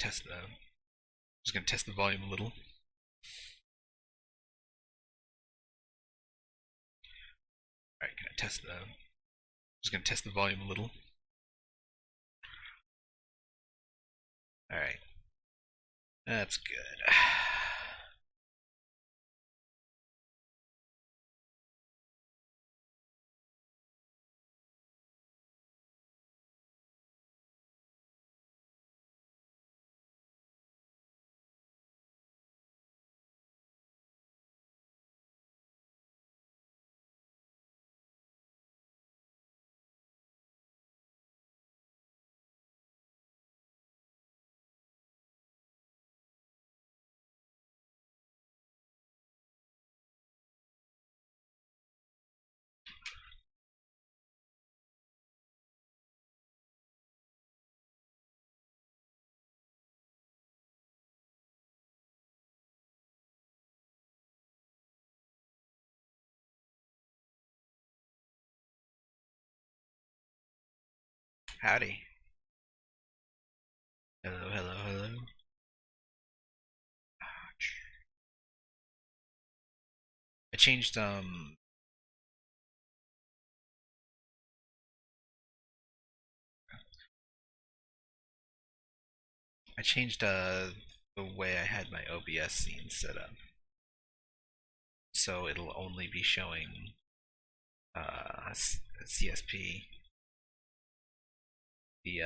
Just gonna test the volume a little. All right, just gonna test the volume a little. All right, that's good. Howdy. Hello, hello, hello. I changed the way I had my OBS scene set up, so it'll only be showing CSP, the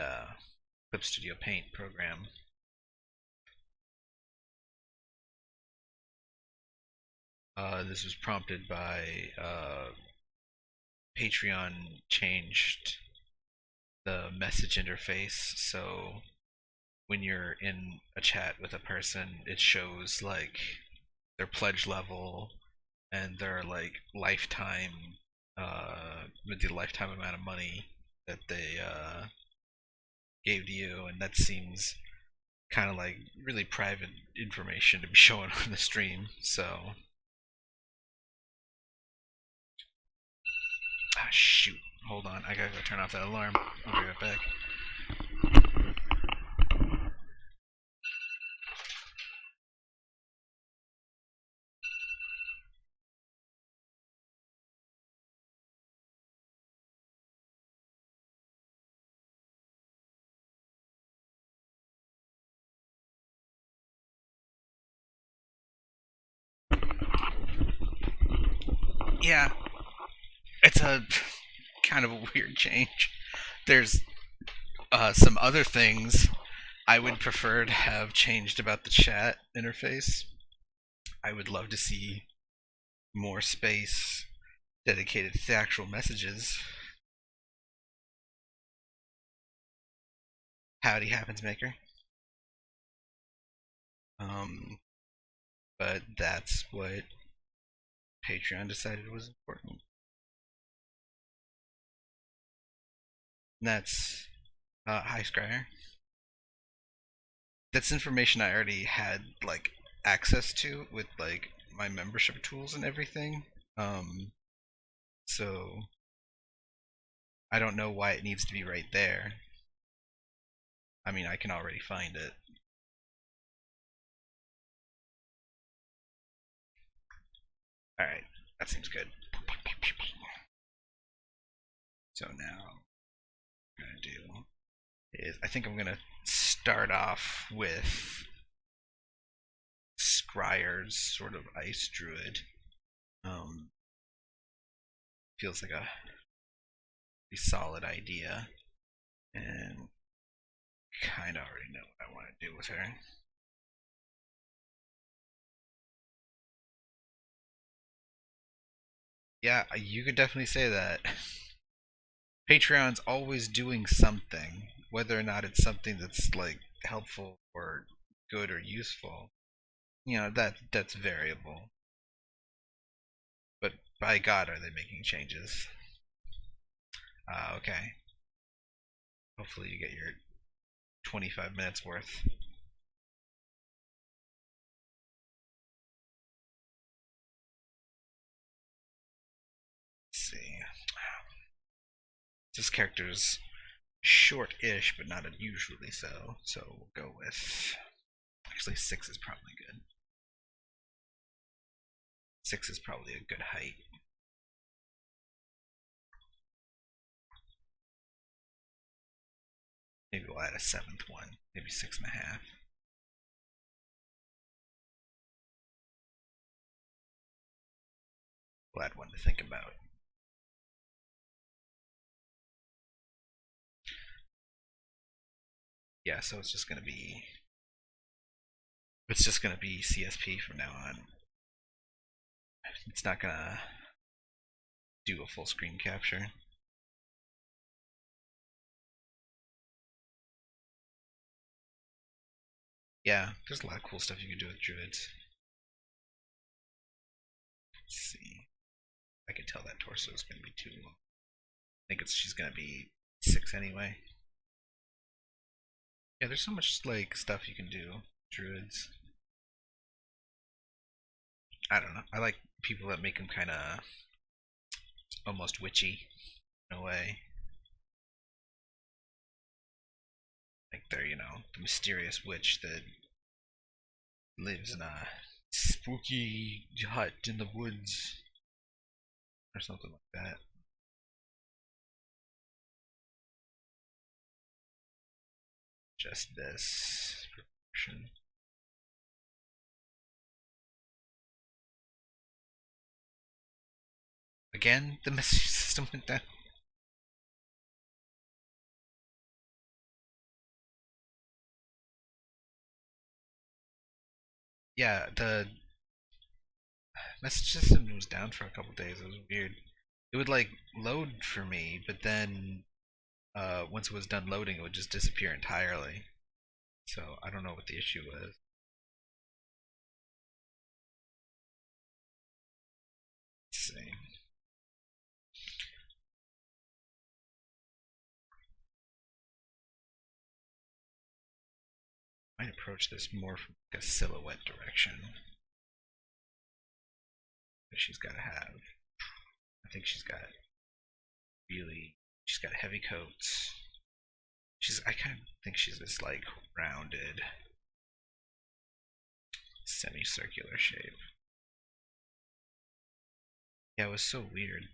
Clip Studio Paint program. This was prompted by Patreon changed the message interface, so when you're in a chat with a person, it shows like their pledge level and their like lifetime, the lifetime amount of money that they gave to you, and that seems kind of like really private information to be showing on the stream. So, shoot, hold on, I gotta go turn off that alarm. I'll be right back. Yeah, it's a kind of a weird change. There's some other things I would prefer to have changed about the chat interface. I would love to see more space dedicated to the actual messages. Howdy happens maker. Um, but that's what Patreon decided was important. And that's hi Scryer. That's information I already had like access to with like my membership tools and everything. So I don't know why it needs to be right there. I mean, I can already find it. Alright, that seems good. So now, what I'm gonna do is, I think I'm gonna start off with Scryer's sort of ice druid. Feels like a pretty solid idea, and kind of already know what I want to do with her. Yeah, you could definitely say that. Patreon's always doing something, whether or not it's something that's like helpful or good or useful. You know, that's variable. But by God, are they making changes? Okay. Hopefully, you get your 25 minutes worth. Let's see. This character's short-ish, but not unusually so. So we'll go with, actually 6 is probably good. 6 is probably a good height. Maybe we'll add a 7th one, maybe 6.5. We'll add one to think about. Yeah, so it's just gonna be CSP from now on. It's not gonna do a full screen capture. Yeah, there's a lot of cool stuff you can do with druids. Let's see. I can tell that torso is gonna be too long. I think she's gonna be 6 anyway. Yeah, there's so much like stuff you can do. Druids. I don't know. I like people that make them kind of almost witchy in a way. Like they're, the mysterious witch that lives in a spooky hut in the woods or something like that. Just this proportion. Again, the message system went down. Yeah, the message system was down for a couple days. It was weird. It would like load for me, but then once it was done loading, it would just disappear entirely. So I don't know what the issue was. Let's see. I might approach this more from like a silhouette direction. But she's got to have. I think she's got She's got heavy coats. I kind of think she's this like rounded, semicircular shape. Yeah, it was so weird.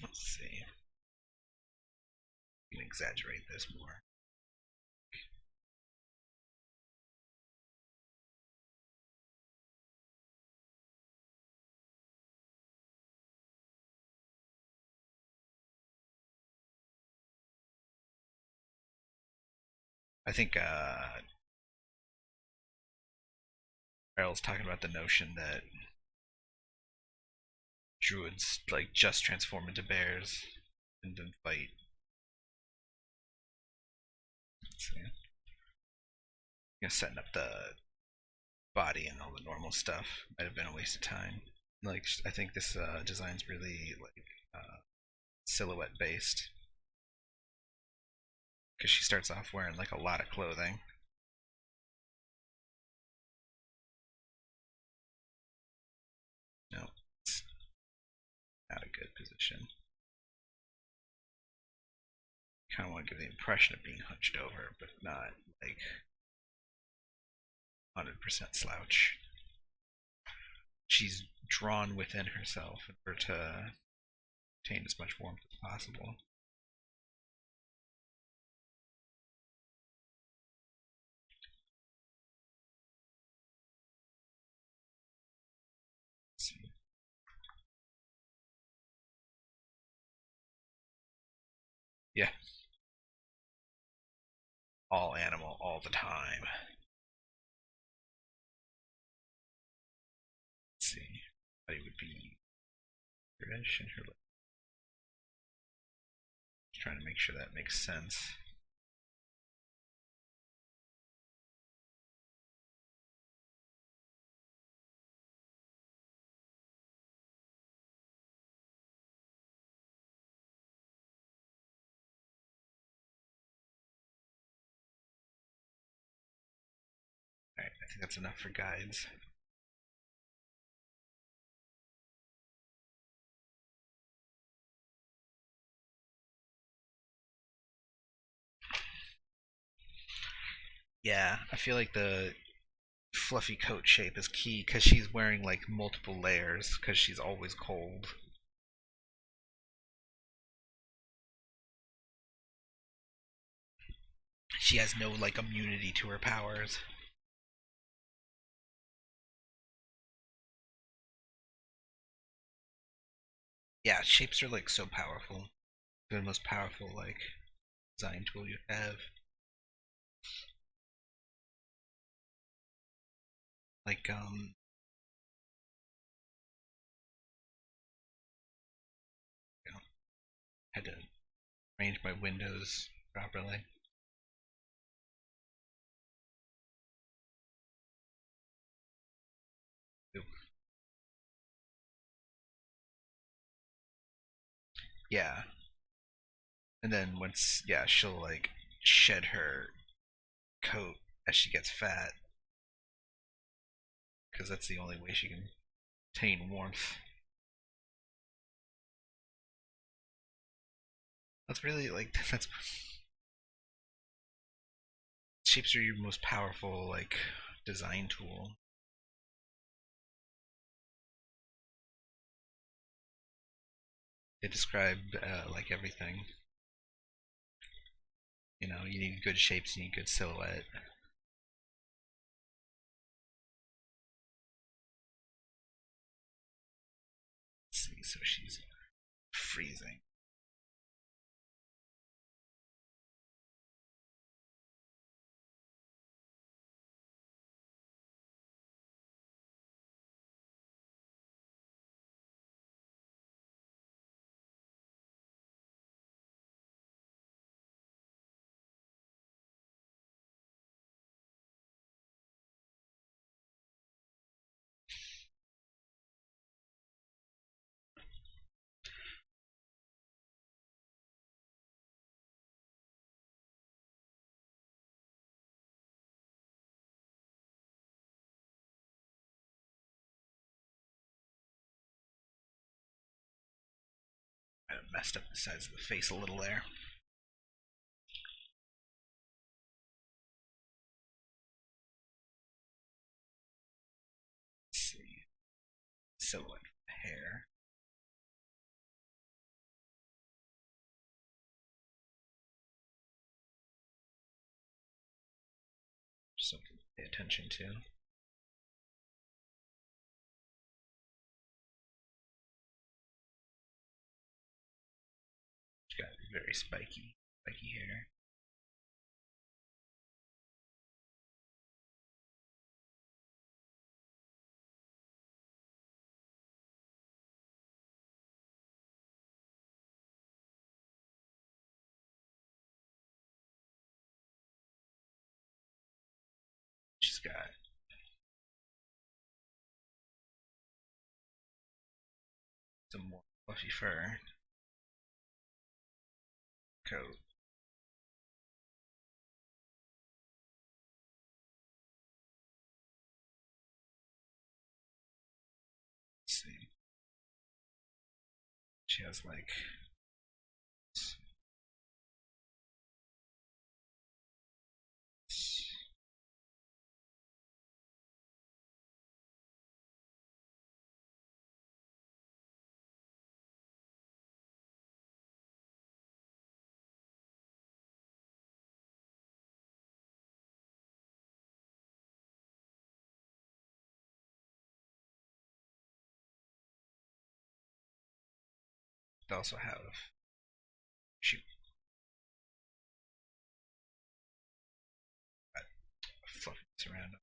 Let's see. We can exaggerate this more. I think Errol's talking about the notion that druids like just transform into bears and then fight. Let's see. Setting up the body and all the normal stuff might have been a waste of time. Like I think this design's really like silhouette based because she starts off wearing like a lot of clothing. No, it's not a good position. Kind of want to give the impression of being hunched over, but not like 100% slouch. She's drawn within herself in order to obtain as much warmth as possible. Yeah, all animal all the time. Let's see. Body would be reddish in her lip. Just trying to make sure that makes sense. think that's enough for guides. Yeah, I feel like the fluffy coat shape is key because she's wearing like multiple layers because she's always cold. She has no like immunity to her powers. Yeah, shapes are like so powerful. They're the most powerful like design tool you have. Like you know, had to arrange my windows properly. Oop. Yeah, and then once yeah she'll like shed her coat as she gets fat because that's the only way she can attain warmth. That's really like that's shapes are your most powerful like design tool. They describe like everything. You know, you need good shapes, you need good silhouette. Let's see, so she's freezing. I messed up the size of the face a little there. Let's see, silhouette hair. Something to pay attention to. She's got very spiky hair. She's got some more fluffy fur coat. Let's see. She has like they also have she got fluffiness around them.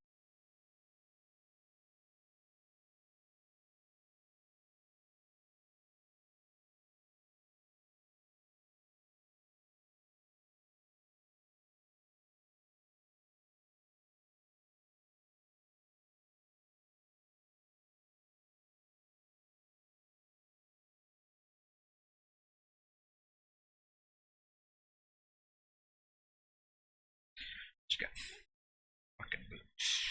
She got fucking boots.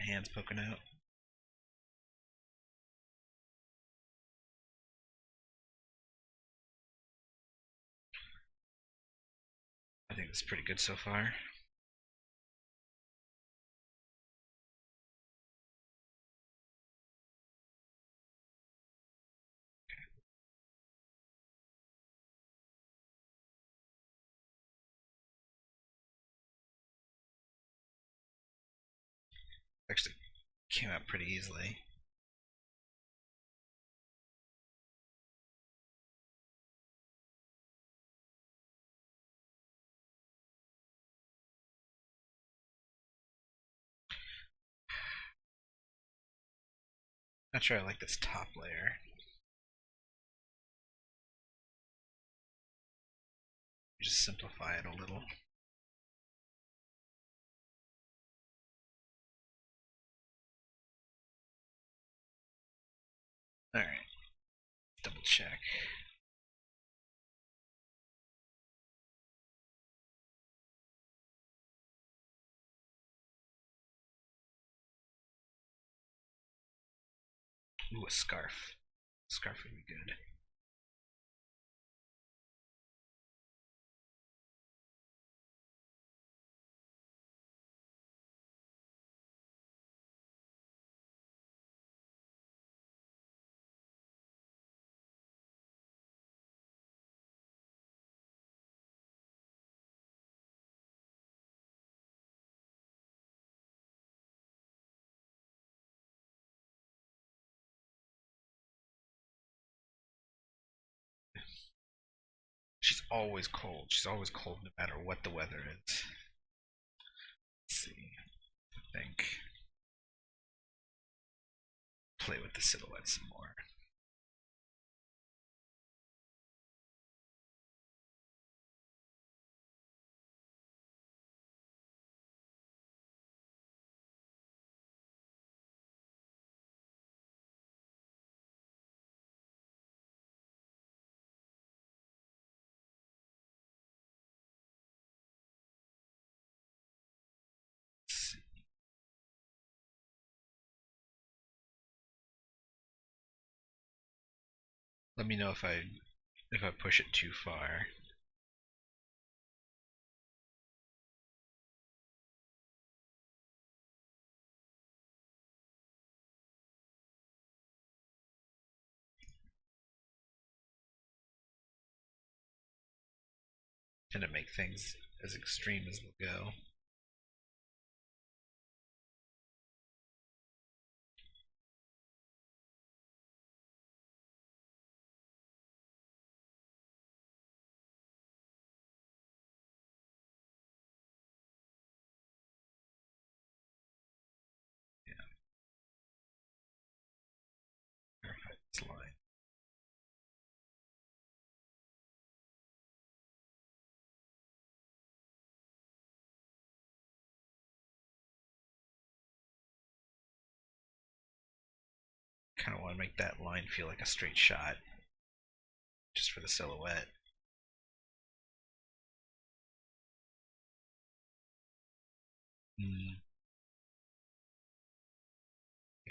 hands poking out. I think it's pretty good so far. Actually came out pretty easily. Not sure I like this top layer. Just simplify it a little. Alright, double check. Ooh, a scarf. Scarf would be good. She's always cold. She's always cold no matter what the weather is. Let's see. I think. Play with the silhouette some more. Let me know if I push it too far. Tend to make things as extreme as they'll go. Yeah, verify this line. Kind of want to make that line feel like a straight shot, just for the silhouette. Mm.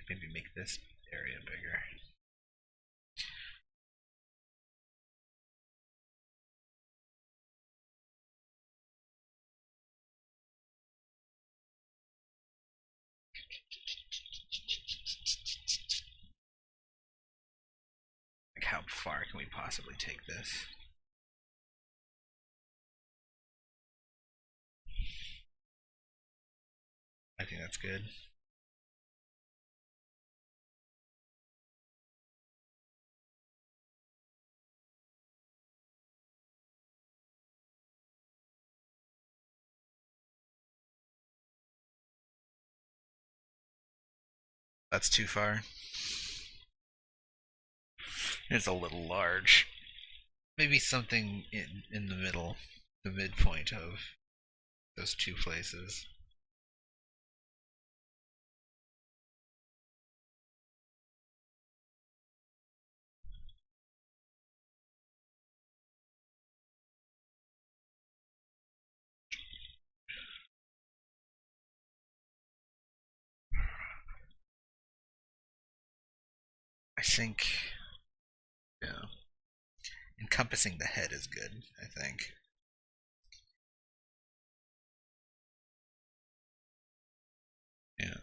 Maybe make this area bigger. Like, how far can we possibly take this? I think that's good. That's too far. It's a little large. Maybe something in the middle, the midpoint of those two places. think, yeah, encompassing the head is good. I think. Yeah.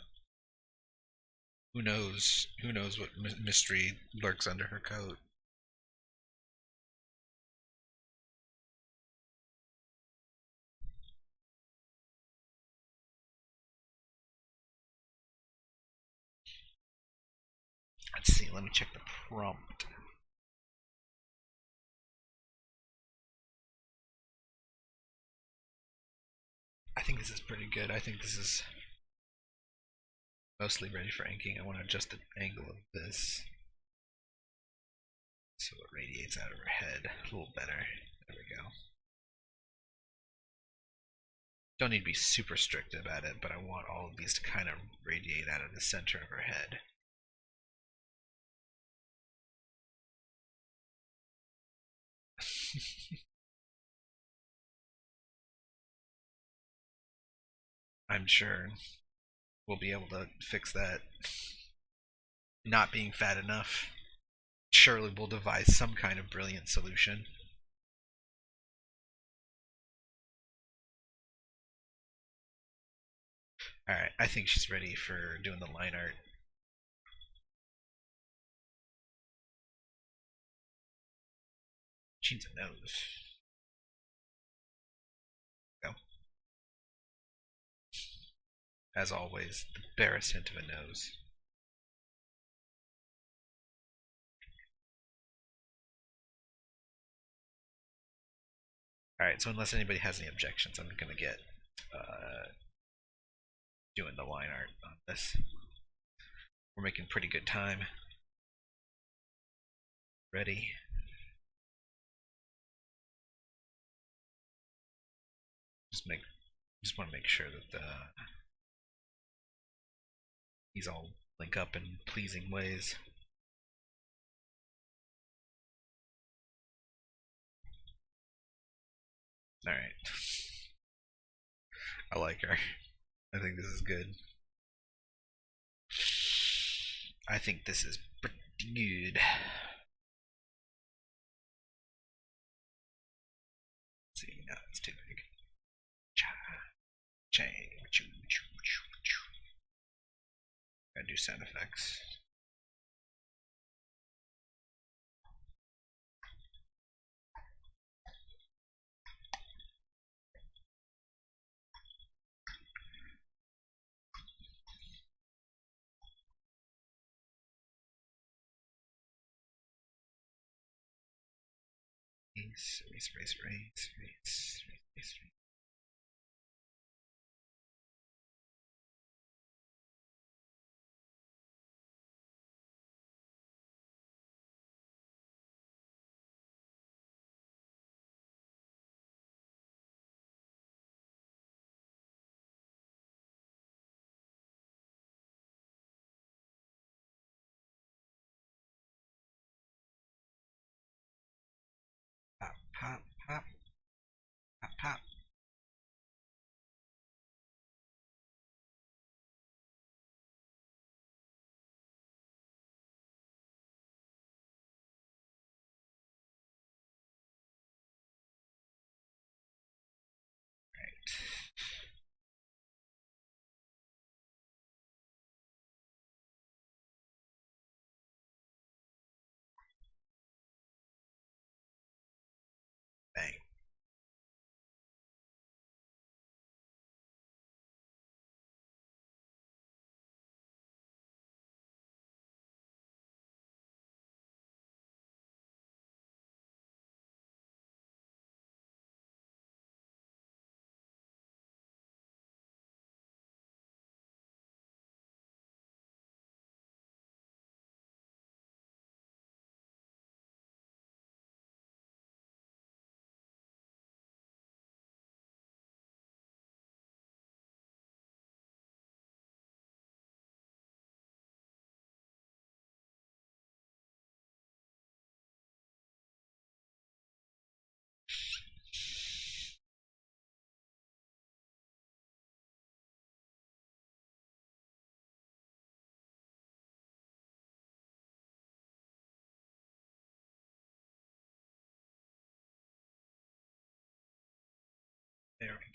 Who knows? Who knows what mystery lurks under her coat? Let's see. Let me check the prompt. I think this is pretty good. I think this is mostly ready for inking. I want to adjust the angle of this so it radiates out of her head a little better. There we go. Don't need to be super strict about it, but I want all of these to kind of radiate out of the center of her head. I'm sure we'll be able to fix that. Not being fat enough. Surely we'll devise some kind of brilliant solution. Alright, I think she's ready for doing the line art. She needs a nose. Go. As always, the barest hint of a nose. Alright, so unless anybody has any objections, I'm gonna get doing the line art on this. We're making pretty good time. Ready? Just want to make sure that these all link up in pleasing ways. All right. I like her. I think this is good. I think this is pretty good. Let's see, no, it's too big. Chang. Gotta do sound effects. Race. Pop, pop, pop, pop, pop. Right. Bang.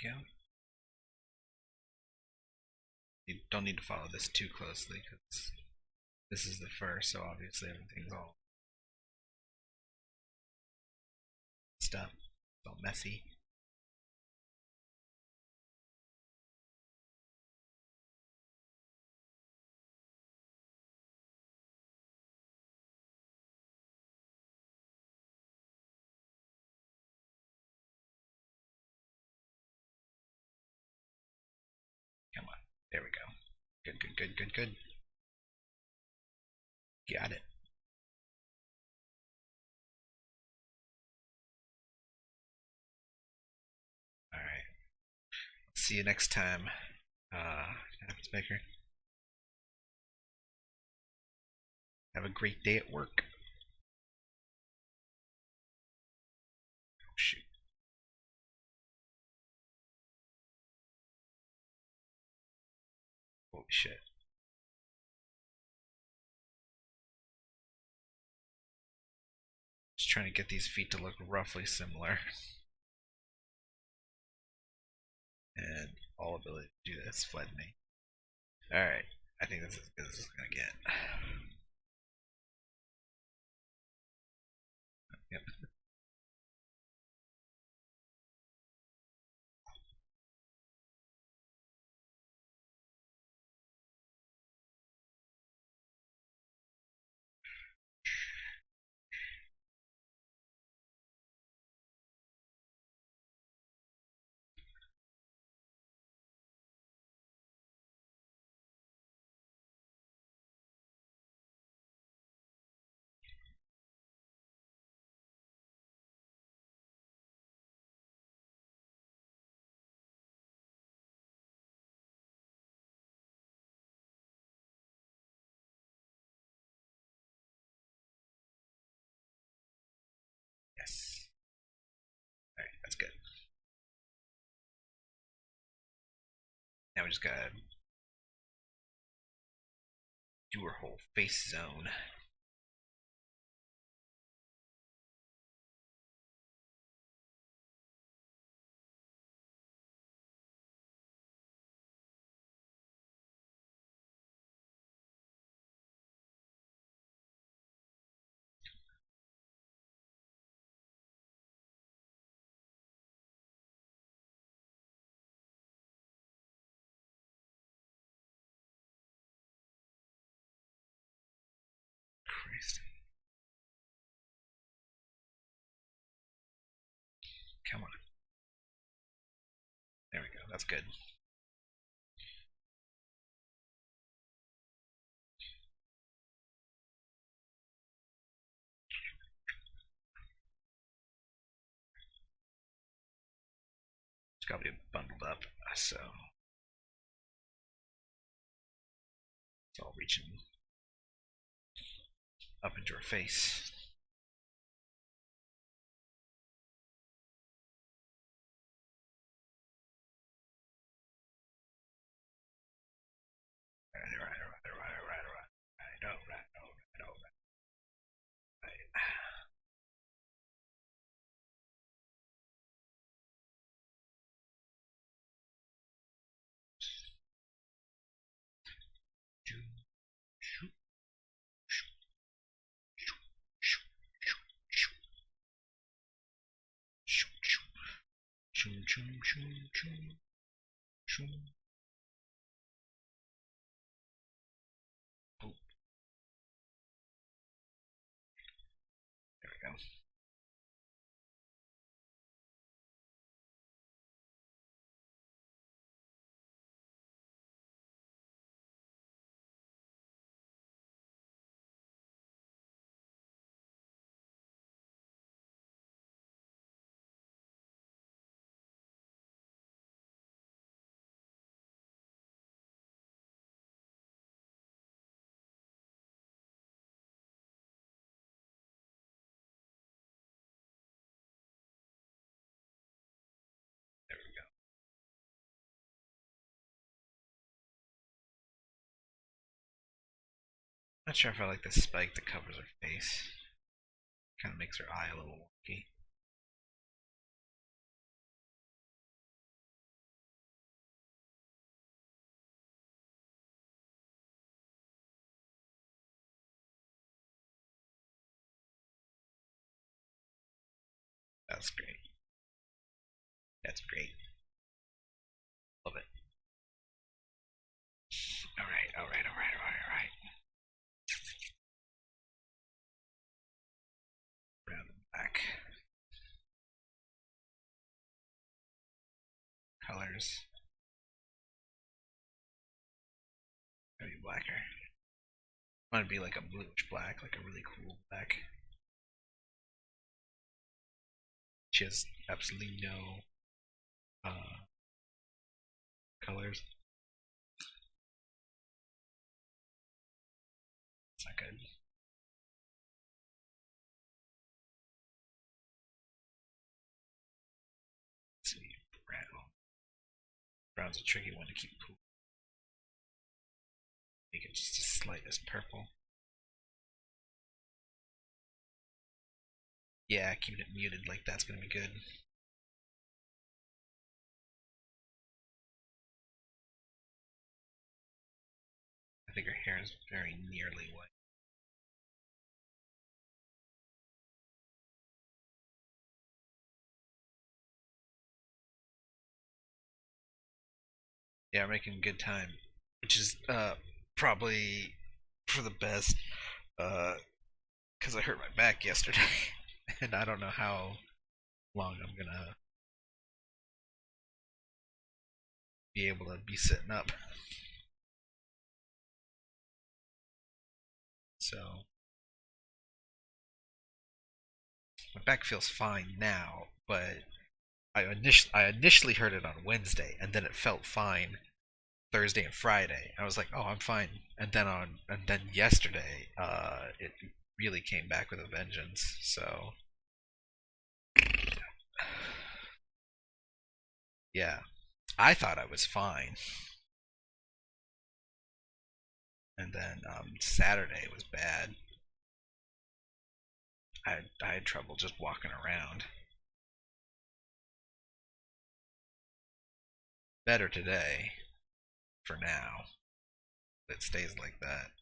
we go. You don't need to follow this too closely because this is the fur, so obviously everything's all stuff. It's all messy. Come on. There we go. Good, good, good, good, good. Got it. Alright. See you next time. Happens Baker. Have a great day at work. Oh, shoot. Holy shit. Just trying to get these feet to look roughly similar. And all ability to do this fled me. Alright. I think this is as good as it's gonna get. Yep. Yes. Alright, that's good. Now we just gotta do her whole face zone. Christ. Come on. There we go. That's good. It's gotta be bundled up, so it's all reaching up into her face. Oh, there we go. There we go. Not sure if I like the spike that covers her face. Kind of makes her eye a little wonky. That's great. That's great. Love it. All right, all right, all right, all right, all right. Brown and black colors. Gotta be blacker. I want to be like a bluish black, like a really cool black. She has absolutely no colors. It's not good. Let's see, brown. Brown's a tricky one to keep cool. Make it just as slight as purple. Yeah, keeping it muted like that's gonna be good. I think her hair is very nearly white. Yeah, we're making good time, which is probably for the best. Because I hurt my back yesterday, and I don't know how long I'm gonna be able to be sitting up. So my back feels fine now, but I initially heard it on Wednesday, and then it felt fine Thursday and Friday. I was like, oh, I'm fine. And then yesterday, it really came back with a vengeance. So yeah, I thought I was fine, and then Saturday was bad. I had trouble just walking around. Better today, for now. It stays like that.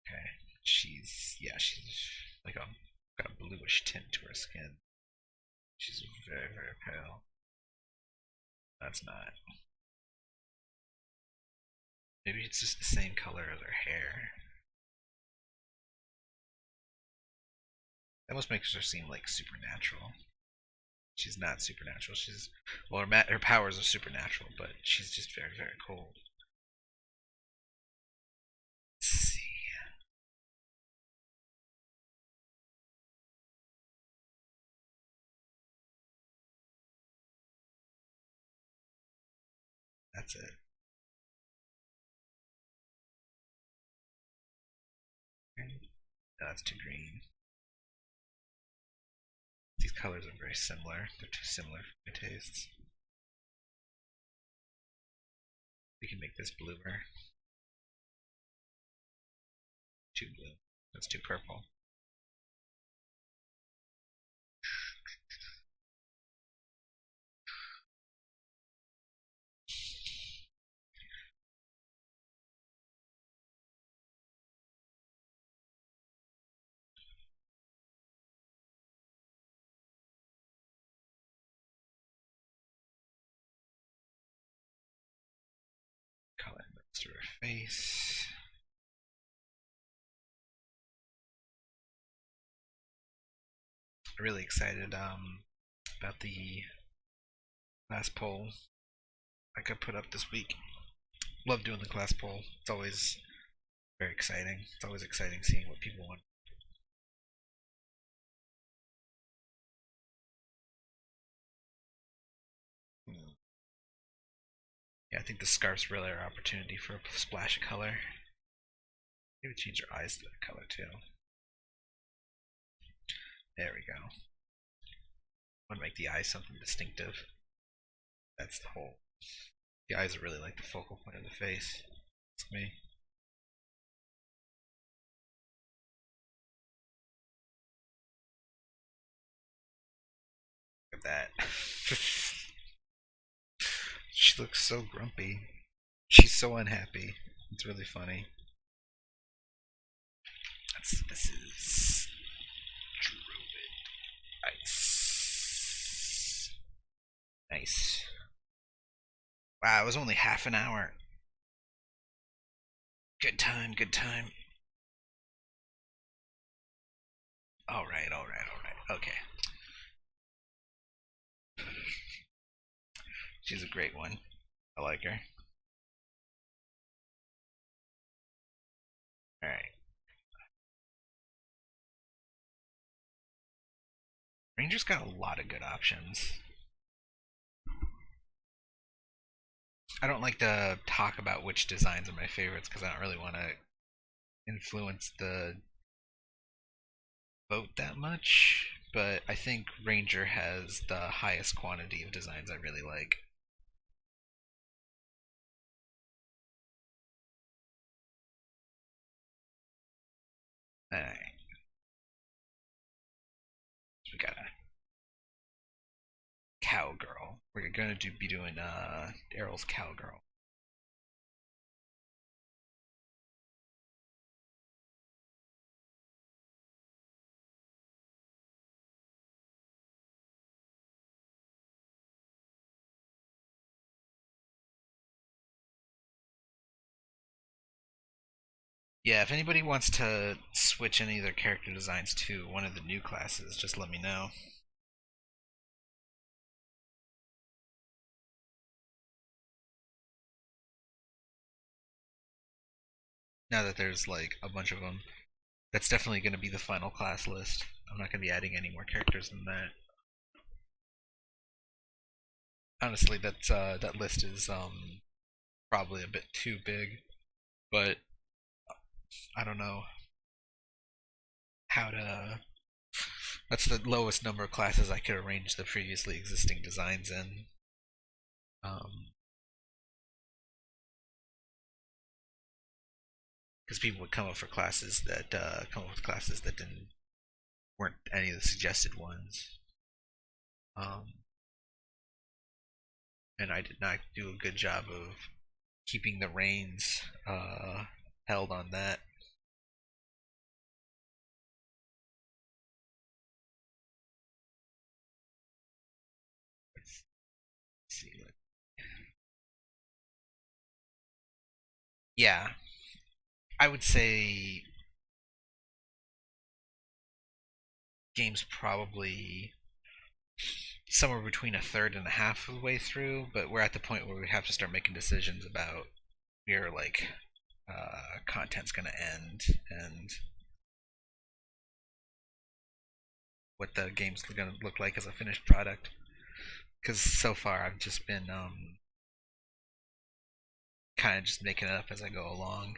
Okay. She's like got a bluish tint to her skin. She's very, very pale. That's not. Maybe it's just the same color as her hair. That almost makes her seem like supernatural. She's not supernatural. Well, her powers are supernatural, but she's just very, very cold. Let's see. That's it. No, that's too green. These colors are very similar. They're too similar for my tastes. We can make this bluer. Too blue. That's too purple. Color most of her face. Really excited about the class poll I could put up this week. Love doing the class poll. It's always very exciting. It's always exciting seeing what people want. Yeah, I think the scarf's really our opportunity for a splash of color. Maybe change her eyes to that color too. There we go. I want to make the eyes something distinctive. That's the whole. The eyes are really like the focal point of the face. It's me. Look at that. She looks so grumpy. She's so unhappy. It's really funny. This is Druid Ice. Nice. Wow, it was only half an hour. Good time, good time. Alright, alright, alright. Okay. She's a great one. I like her. Alright. Ranger's got a lot of good options. I don't like to talk about which designs are my favorites because I don't really want to influence the vote that much. But I think Ranger has the highest quantity of designs I really like. Alright, so we got a cowgirl. We're gonna be doing Errol's cowgirl. Yeah, if anybody wants to switch any of their character designs to one of the new classes, just let me know. Now that there's like a bunch of them, that's definitely going to be the final class list. I'm not going to be adding any more characters than that. Honestly, that list is probably a bit too big, but I don't know how to. That's the lowest number of classes I could arrange the previously existing designs in. Um, because people would come up for classes that come up with classes that didn't weren't any of the suggested ones. Um, and I did not do a good job of keeping the reins held on that. Let's see. Yeah, I would say game's probably somewhere between a third and a half of the way through, but we're at the point where we have to start making decisions about where like content's gonna end and what the game's gonna look like as a finished product. Because so far I've just been kind of just making it up as I go along.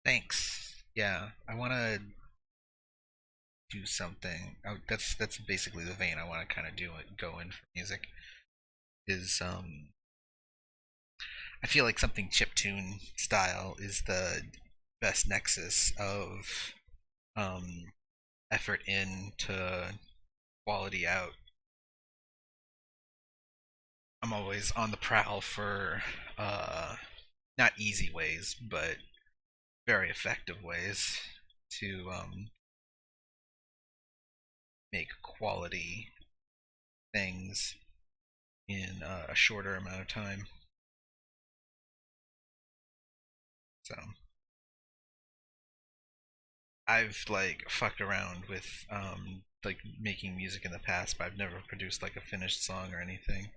Thanks. Yeah, I want to do something. That's basically the vein I want to kind of do it. Go in for music is I feel like something chiptune style is the best nexus of um, effort in to quality out. I'm always on the prowl for not easy ways, but very effective ways to make quality things in a shorter amount of time. So I've like fucked around with like making music in the past, but I've never produced like a finished song or anything.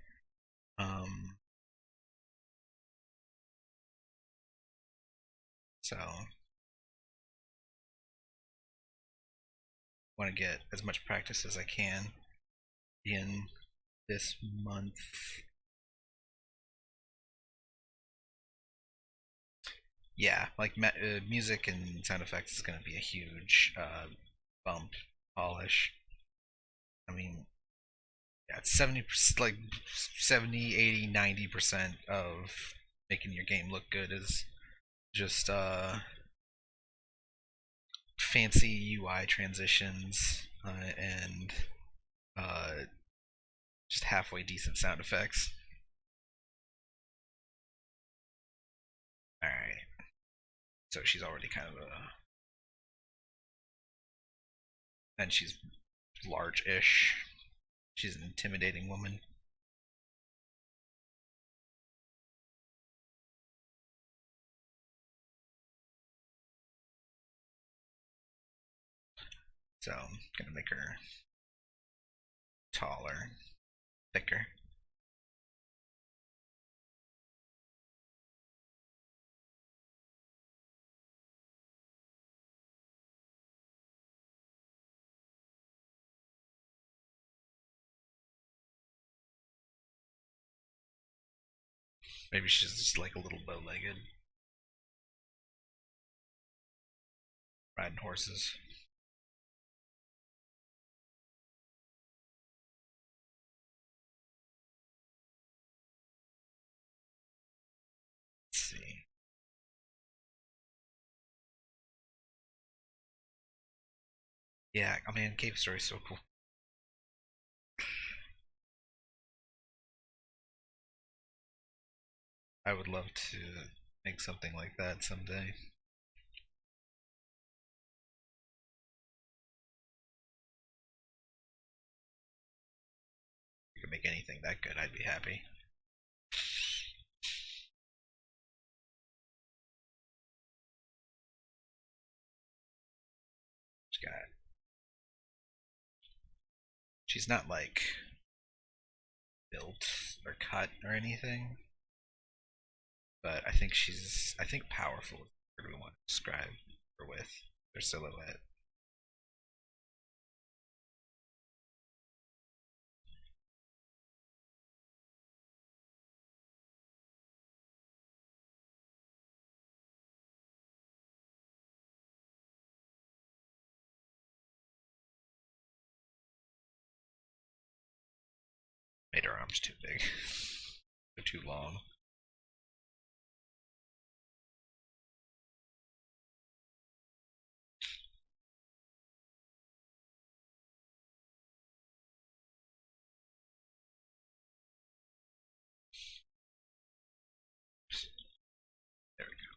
Um, so want to get as much practice as I can in this month. Yeah, like music and sound effects is going to be a huge bump polish. I mean, yeah, it's 70%, like 70, 80, 90% of making your game look good is just fancy UI transitions and uh, just halfway decent sound effects. All right, so she's already kind of a and she's large-ish. She's an intimidating woman. So I'm gonna make her taller, thicker. Maybe she's just like a little bow-legged, riding horses. Let's see. Yeah, I mean, Cave Story's so cool. I would love to make something like that someday. If you could make anything that good, I'd be happy. She's got. She's not like built or cut or anything, but I think she's. I think powerful is the word we want to describe her with her silhouette. Made her arms too big. They're too long. There we go.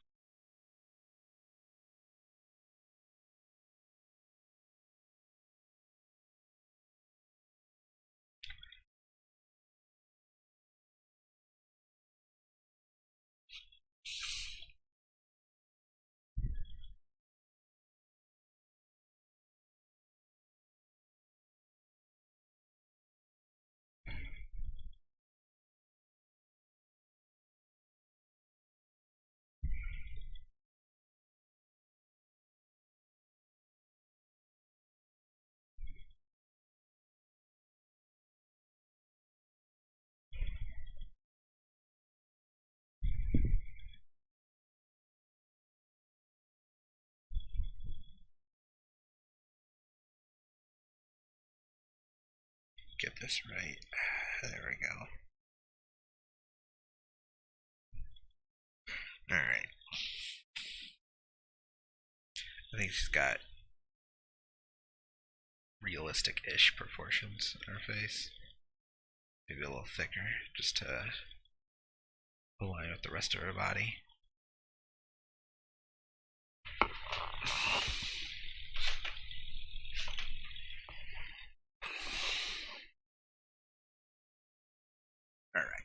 Get this right. There we go. Alright. I think she's got realistic-ish proportions in her face. Maybe a little thicker, just to align with the rest of her body. Alright.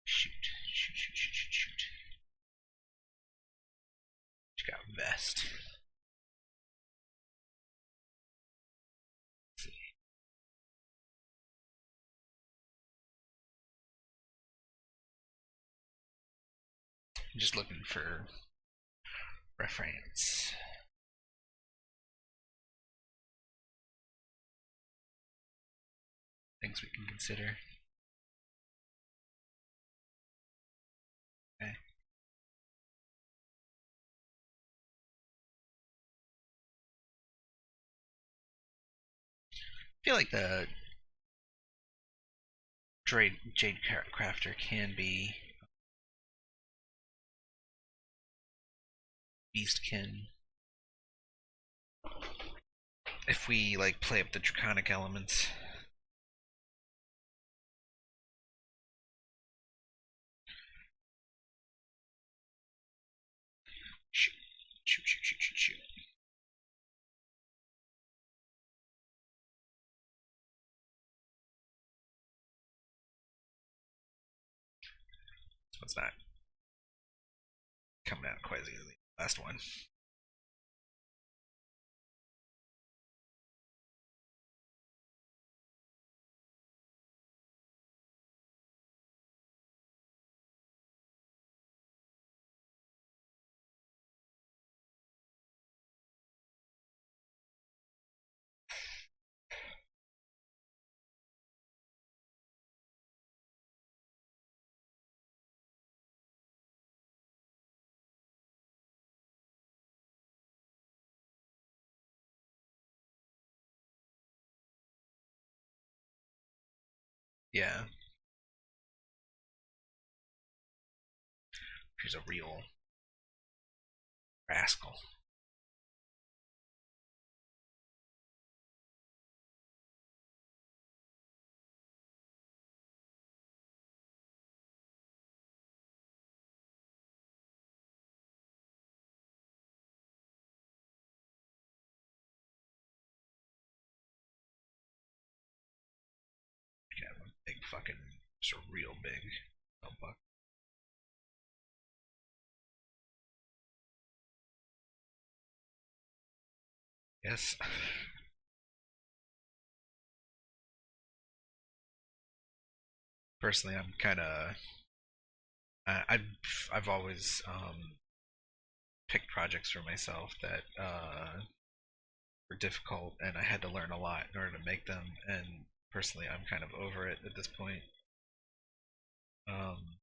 Shoot. Shoot, shoot, shoot, shoot, shoot. She got vest. I'm just looking for reference. Things we can consider. Okay. I feel like the Jade Crafter can be Beastkin if we like play up the draconic elements. Shoot, shoot, shoot, shoot, shoot, shoot. This one's not coming out quite as easily. Last one. Yeah, she's a real rascal. Got one big fucking, just a real big buck. Yes. Personally, I'm kind of. I've always picked projects for myself that were difficult, and I had to learn a lot in order to make them. And personally, I'm kind of over it at this point. Um,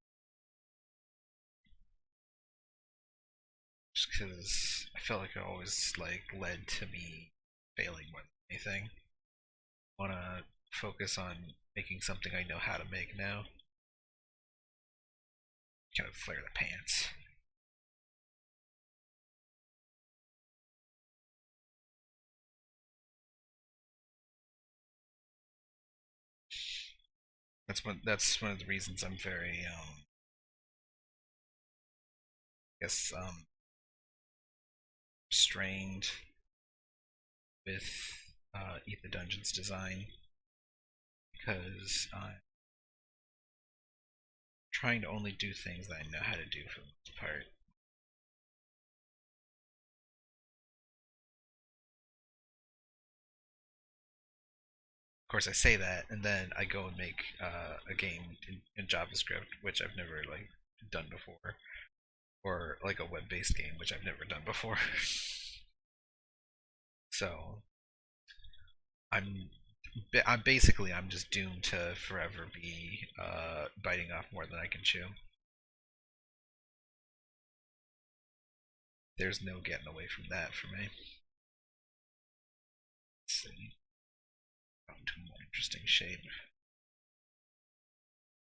just because I felt like it always like led to me failing more than anything. I want to focus on making something I know how to make now. Kind of flare the pants. That's one of the reasons I'm very I guess strained with Eat the Dungeon's design because I'm trying to only do things that I know how to do for the most part. Of course, I say that, and then I go and make a game in JavaScript, which I've never like done before, or like a web-based game, which I've never done before. So I'm I'm basically I'm just doomed to forever be biting off more than I can chew. There's no getting away from that for me. Let's see. Into a more interesting shape.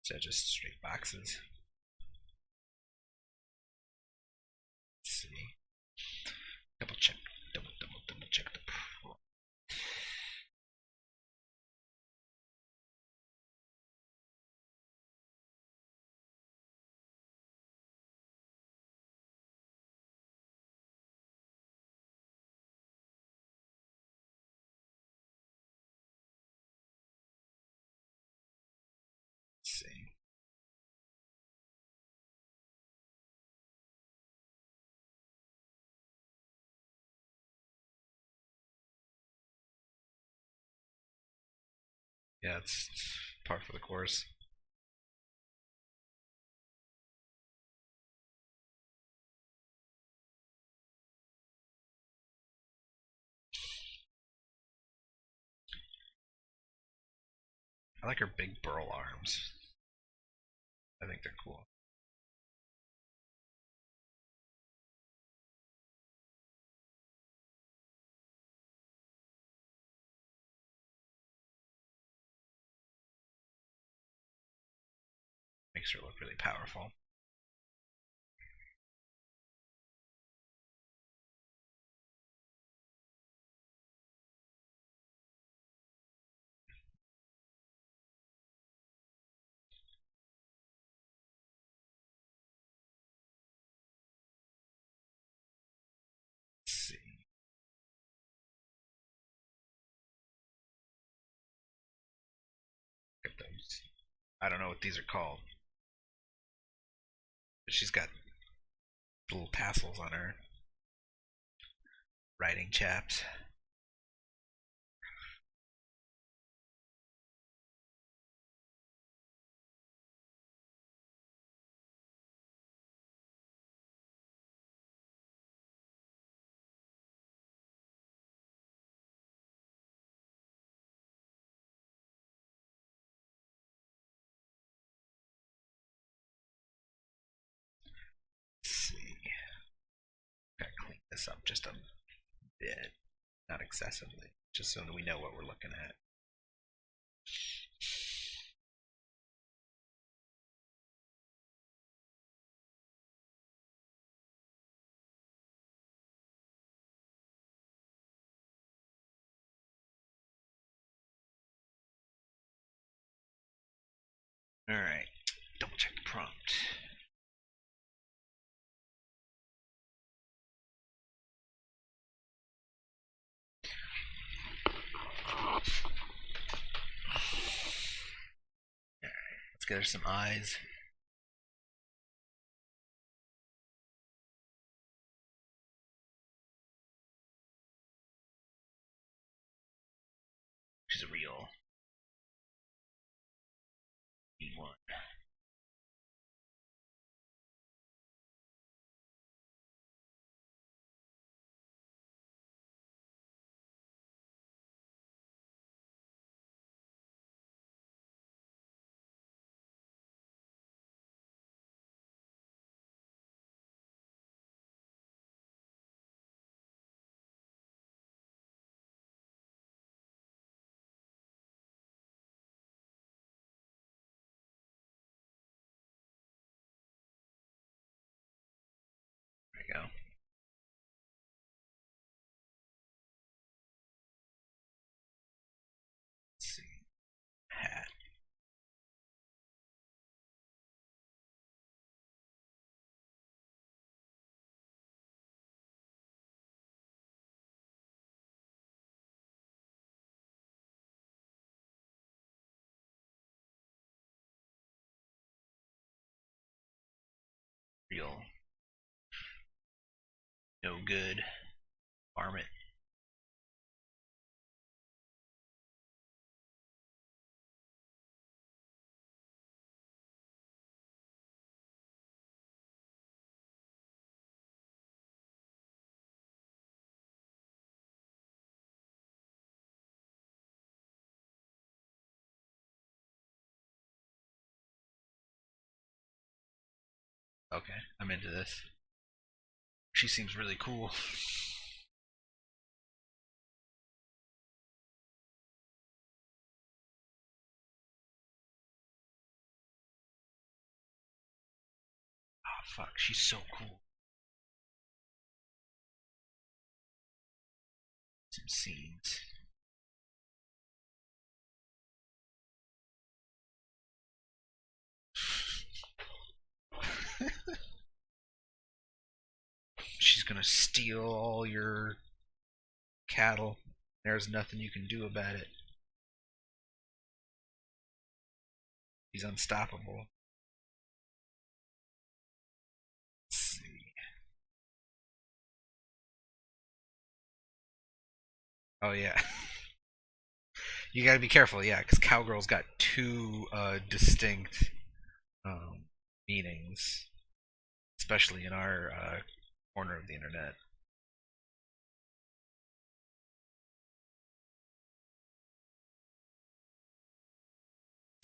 Instead of just straight boxes. Let's see. Double check. Double check the pro. Let's see. Yeah, it's par for the course. I like her big burl arms. I think they're cool. Makes her look really powerful. shoes. I don't know what these are called, but she's got little tassels on her riding chaps. Let's see. Gotta clean this up just a bit, not excessively, just so that we know what we're looking at. Alright, double check the prompt. Let's get her some eyes. She's a real E1. There we go. Let's see. Hat. Real. No good. Varmint. Okay, I'm into this. She seems really cool. Oh fuck, she's so cool. Some scenes. She's gonna steal all your cattle. There's nothing you can do about it. He's unstoppable. Let's see. Oh yeah. You gotta be careful, yeah, because cowgirl's got two distinct um, meanings, especially in our corner of the internet.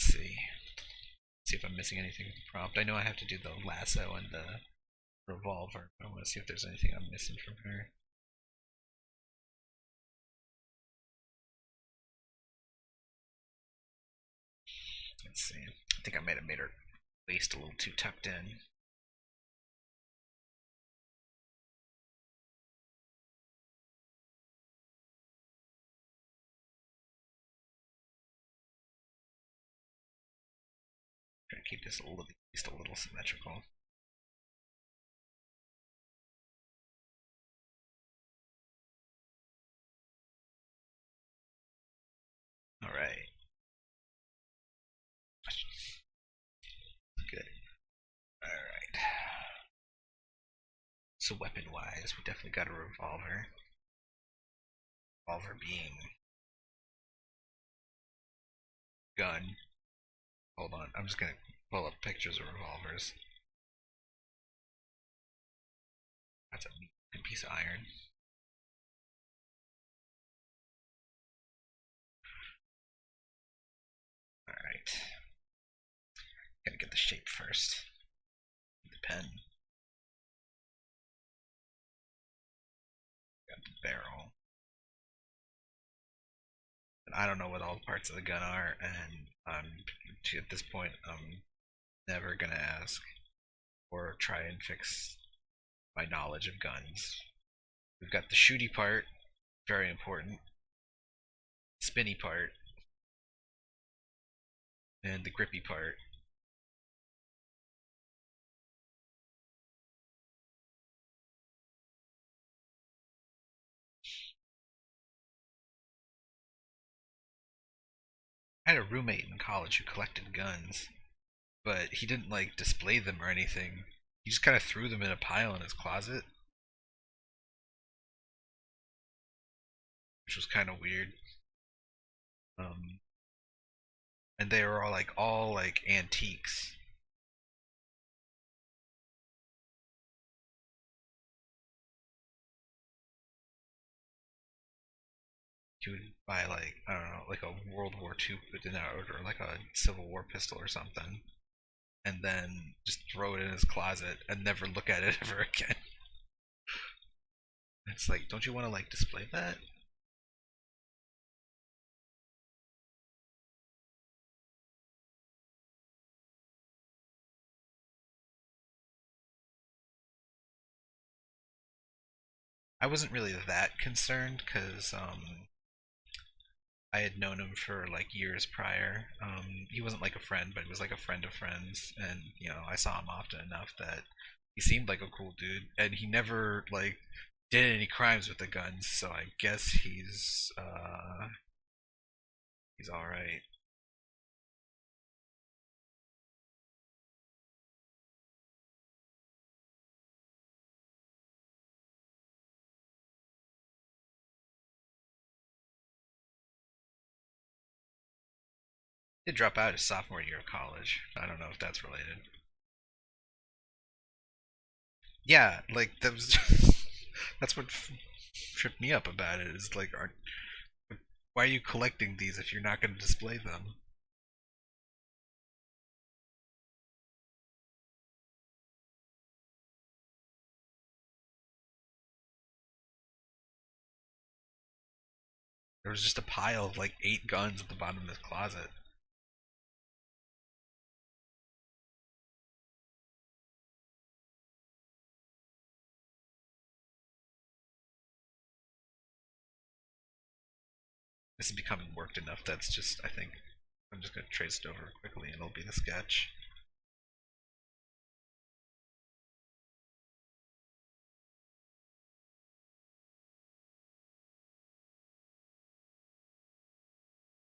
Let's see. See if I'm missing anything with the prompt. I know I have to do the lasso and the revolver. I want to see if there's anything I'm missing from her. Let's see. I think I might have made her waist a little too tucked in. Try to keep this a little, at least a little symmetrical. All right. So weapon-wise, we definitely got a revolver. Revolver being gun. Hold on, I'm just gonna pull up pictures of revolvers. That's a mean piece of iron. Alright. Gotta get the shape first. The pen. Got the barrel. And I don't know what all the parts of the gun are, and at this point, I'm never gonna ask or try and fix my knowledge of guns. We've got the shooty part, very important, spinny part, and the grippy part. I had a roommate in college who collected guns, but he didn't like display them or anything. He just kind of threw them in a pile in his closet, which was kind of weird. Um, and they were all like antiques. He would buy like I don't know, like a World War II or like a Civil War pistol or something, and then just throw it in his closet and never look at it ever again. It's like, don't you want to like display that? I wasn't really that concerned because I had known him for like years prior. He wasn't like a friend, but he was like a friend of friends, and I saw him often enough that he seemed like a cool dude, and he never like did any crimes with the guns. So I guess he's all right. He did drop out his sophomore year of college. I don't know if that's related. Yeah, like that was. That's what tripped me up about it. Is like, why are you collecting these if you're not going to display them? There was just a pile of like 8 guns at the bottom of this closet. This is becoming worked enough. That's just, I think, I'm just going to trace it over quickly and it'll be the sketch.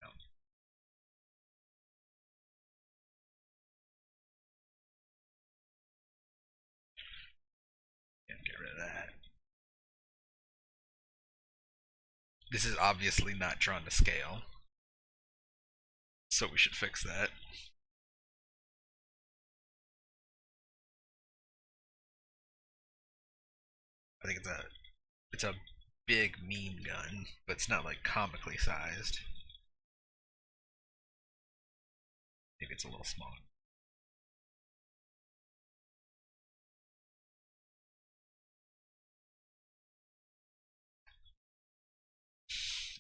No, can't get rid of that. This is obviously not drawn to scale, so we should fix that. I think it's a big mean gun, but it's not like comically sized. Maybe it's a little small.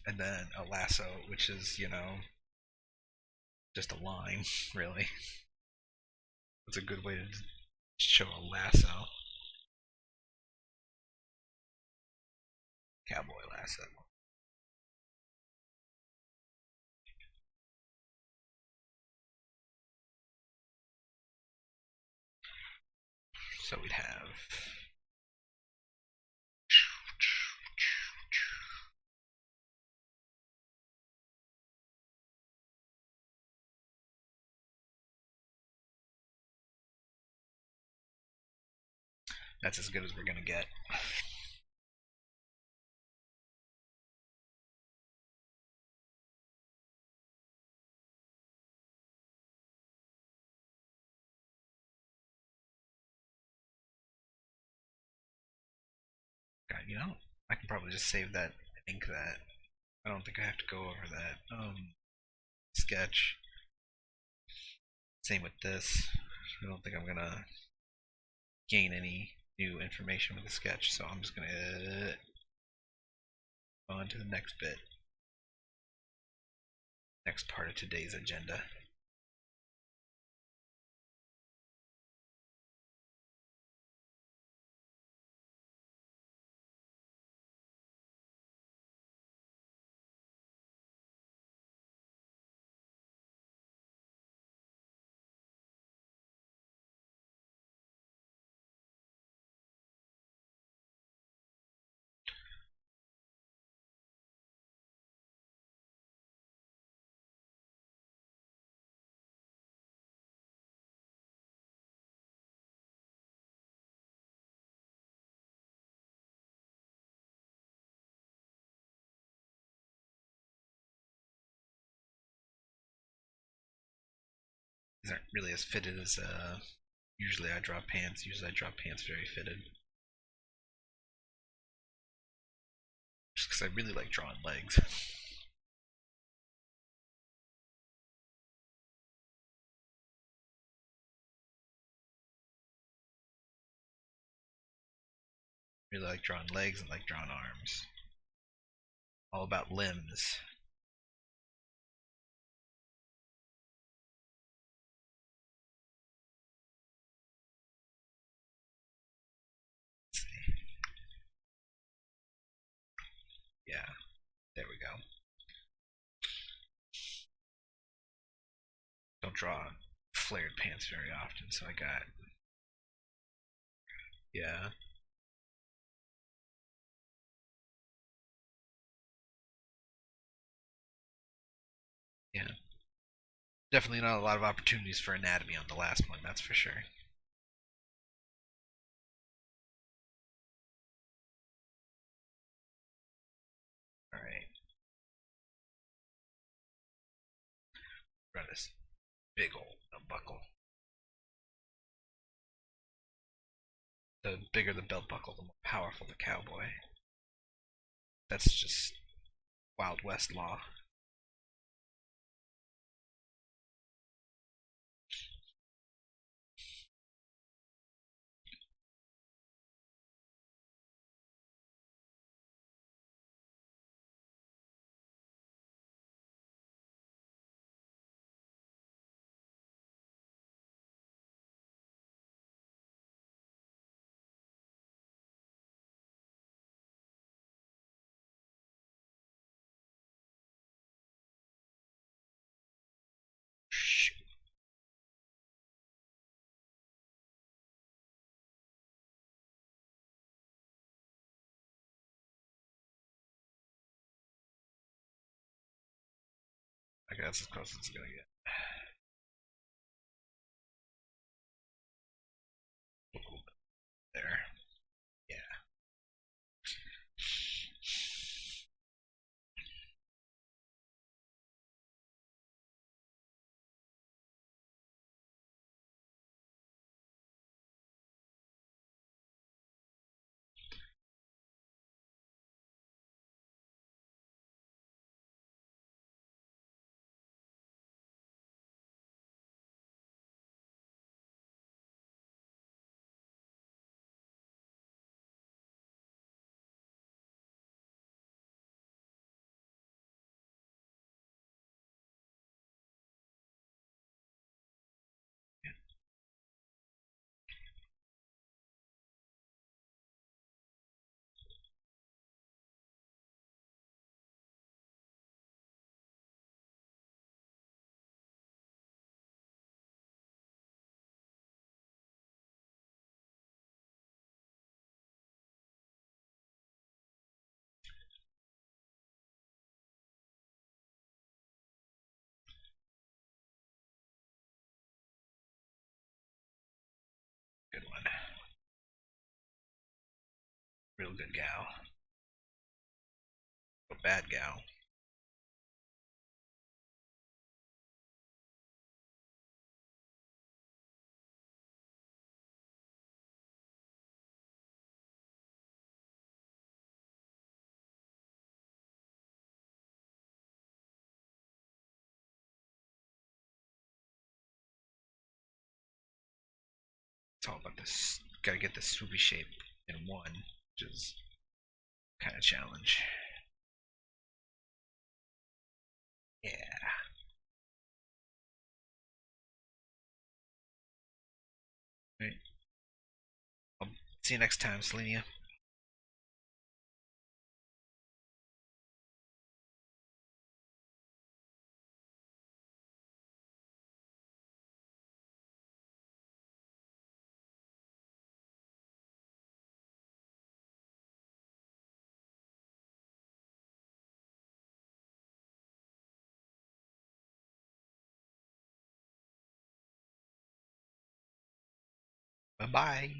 And then a lasso, which is, just a line, really. It's a good way to show a lasso. Cowboy lasso. So we'd have That's as good as we're gonna get. God, I can probably just save that, ink that. I don't think I have to go over that. Sketch. Same with this. I don't think I'm gonna gain any new information with the sketch, so I'm just gonna go on to the next bit. Next part of today's agenda. These aren't really as fitted as usually I draw pants. Usually I draw pants very fitted. Just because I really like drawing legs. Really like drawing legs and like drawing arms. All about limbs. Yeah, there we go. Don't draw flared pants very often, so I got. Yeah. Yeah. Definitely not a lot of opportunities for anatomy on the last one, that's for sure. Alright. Run this big old buckle. The bigger the belt buckle, the more powerful the cowboy. That's just Wild West law. Shoot. Okay, that's as close as it's gonna get. There. Yeah. Real good gal. A bad gal. It's all about this. Gotta get the swoopy shape in one, which is kind of challenge. Yeah. Right. I'll see you next time, Selenia. Bye bye.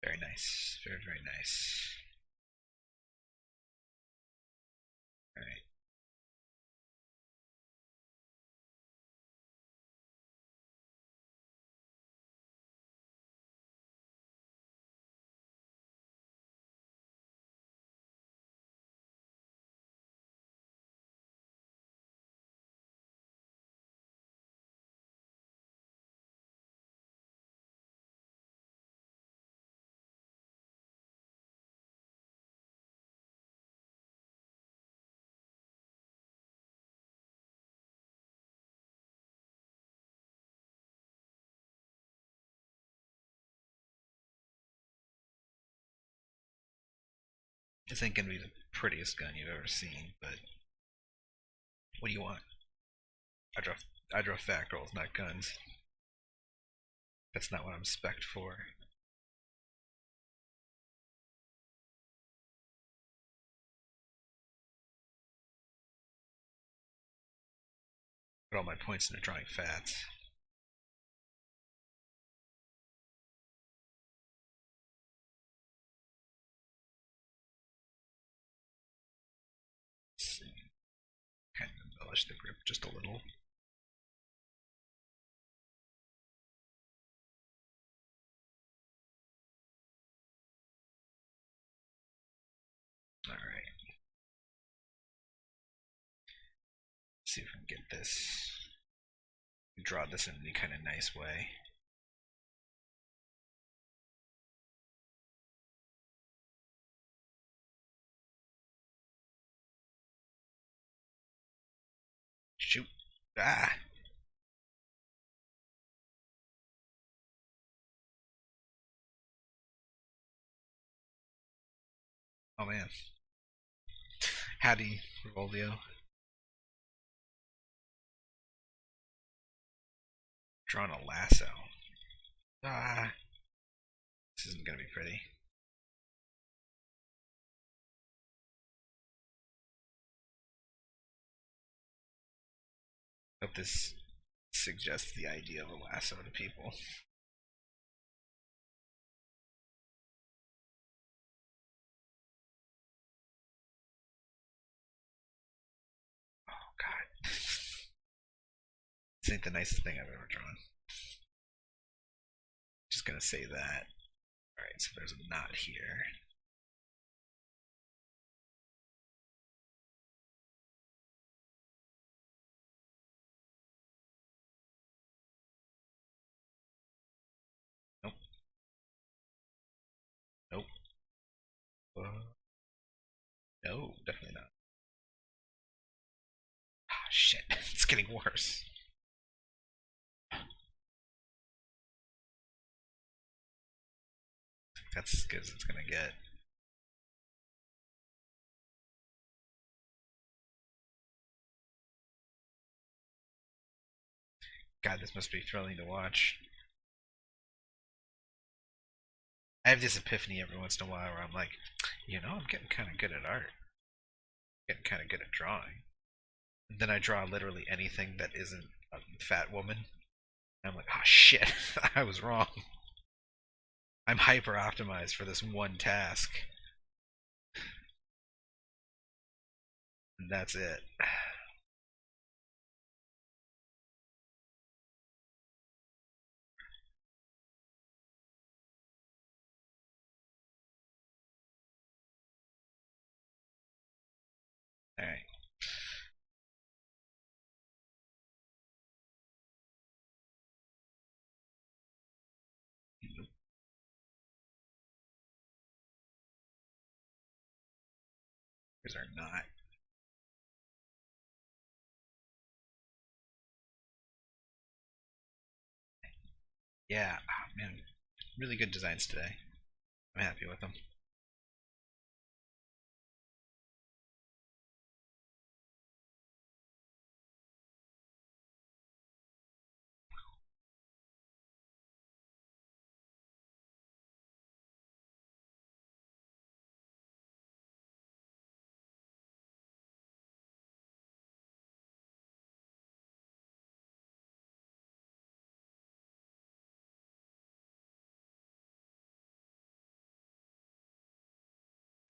Very nice. Very, very nice. Alright. This ain't gonna be the prettiest gun you've ever seen, but what do you want? I draw fat girls, not guns. That's not what I'm spec'd for. Put all my points into drawing fats. Let's see. Kind of embellish the grip just a little. Alright. See if we can get this. Draw this in any kind of nice way. Shoot. Ah! Oh man. Howdy, Revoldio. Drawing a lasso. Ah! This isn't gonna be pretty. Hope this suggests the idea of a lasso to people. Oh god. This ain't the nicest thing I've ever drawn. Just gonna say that. Alright, so there's a knot here. Nope. Nope. No, definitely not. Ah, shit. It's getting worse. That's as good as it's gonna get. God, this must be thrilling to watch. I have this epiphany every once in a while where I'm like, I'm getting kind of good at art. Getting kind of good at drawing. And then I draw literally anything that isn't a fat woman. And I'm like, oh shit, I was wrong. I'm hyper optimized for this one task. And that's it. Alright. These are not. Yeah, oh, man. Really good designs today. I'm happy with them.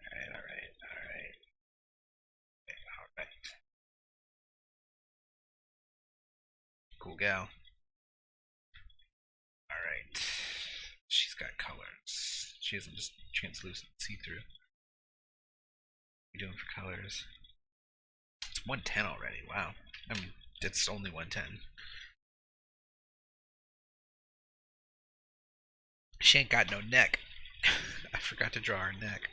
Alright, alright, alright. Alright. Cool gal. Alright. She's got colors. She isn't just translucent see-through. What are you doing for colors? It's 110 already. Wow. I mean, it's only 110. She ain't got no neck. I forgot to draw her neck.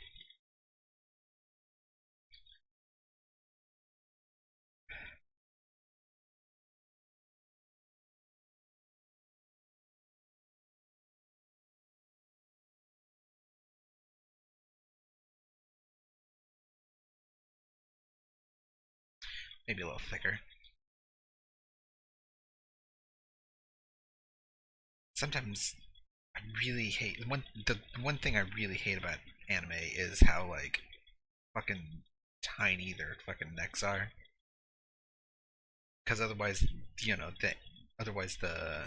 Maybe a little thicker. Sometimes I really hate the one thing I really hate about anime is how like fucking tiny their fucking necks are. Because otherwise, otherwise the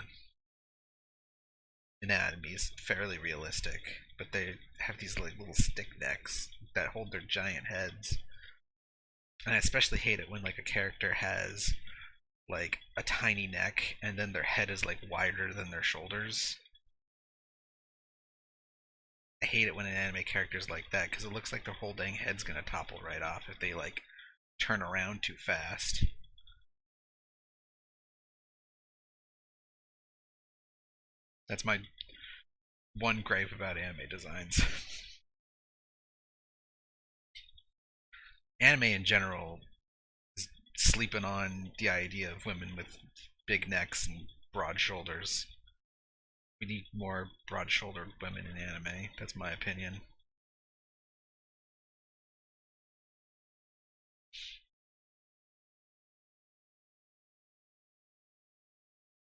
anatomy is fairly realistic, but they have these like little stick necks that hold their giant heads. And I especially hate it when like a character has like a tiny neck and then their head is like wider than their shoulders. I hate it when an anime character is like that because it looks like their whole dang head's gonna topple right off if they like turn around too fast. That's my one gripe about anime designs. Anime in general is sleeping on the idea of women with big necks and broad shoulders. We need more broad shouldered women in anime. That's my opinion.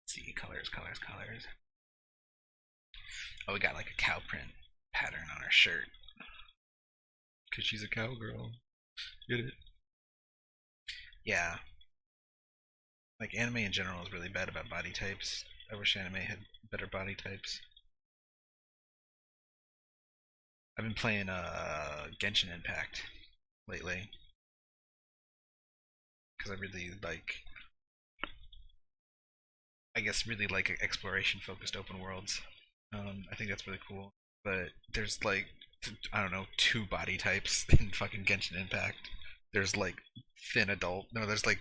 Let's see, colors, colors, colors. Oh, we got like a cow print pattern on our shirt. Because she's a cowgirl. Get it? Yeah. Like, anime in general is really bad about body types. I wish anime had better body types. I've been playing Genshin Impact lately. Because I really like, I guess, really like exploration focused open worlds. I think that's really cool. But there's like, I don't know, two body types in fucking Genshin Impact. There's like thin adult. No, there's like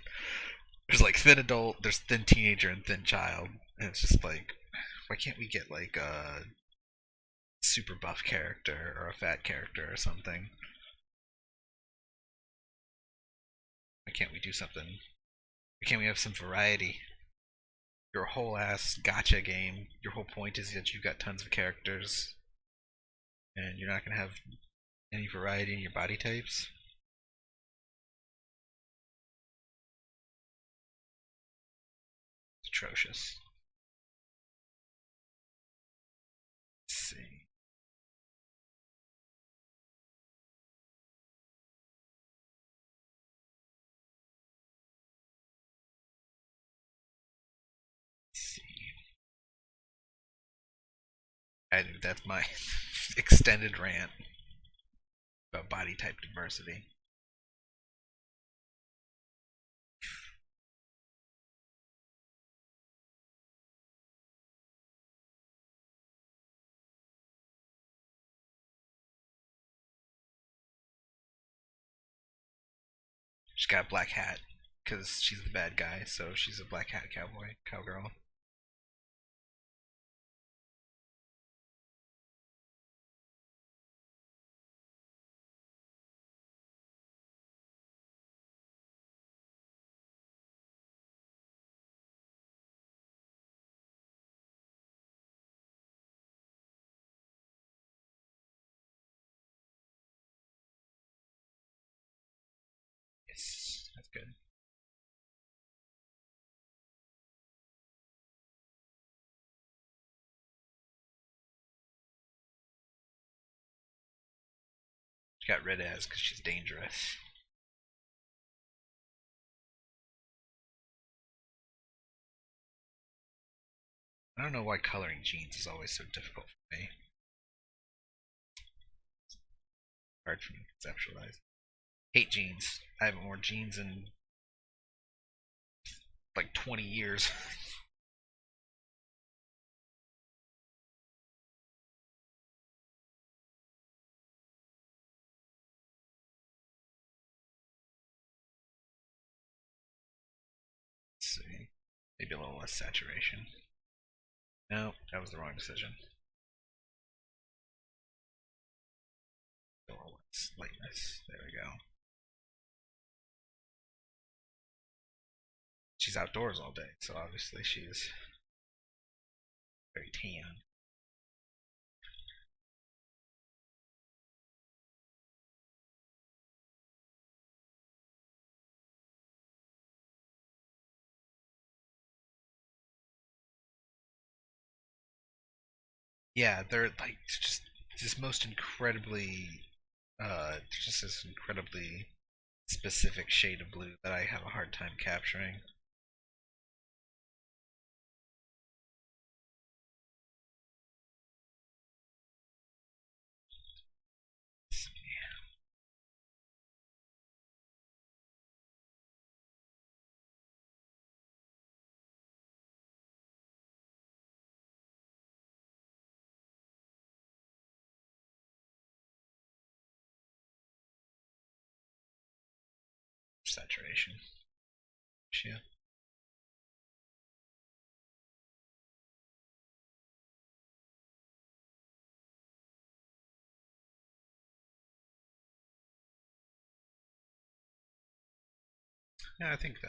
thin adult, there's thin teenager, and thin child. And it's just like, why can't we get like a super buff character or a fat character or something? Why can't we do something? Why can't we have some variety? Your whole ass gotcha game. Your whole point is that you've got tons of characters, and you're not gonna have any variety in your body types. It's atrocious. Let's see. That's my extended rant about body type diversity. She's got a black hat because she's the bad guy, so she's a black hat cowboy, cowgirl. Yes, that's good. She got red as because she's dangerous. I don't know why coloring jeans is always so difficult for me. Hard for me to conceptualize. Hate jeans. I haven't worn jeans in like 20 years. Let's see. Maybe a little less saturation. No, that was the wrong decision. A little less lightness. There we go. She's outdoors all day, so obviously she's very tan. Yeah, they're like just this most incredibly, just this incredibly specific shade of blue that I have a hard time capturing. Saturation. Yeah. Yeah, I think the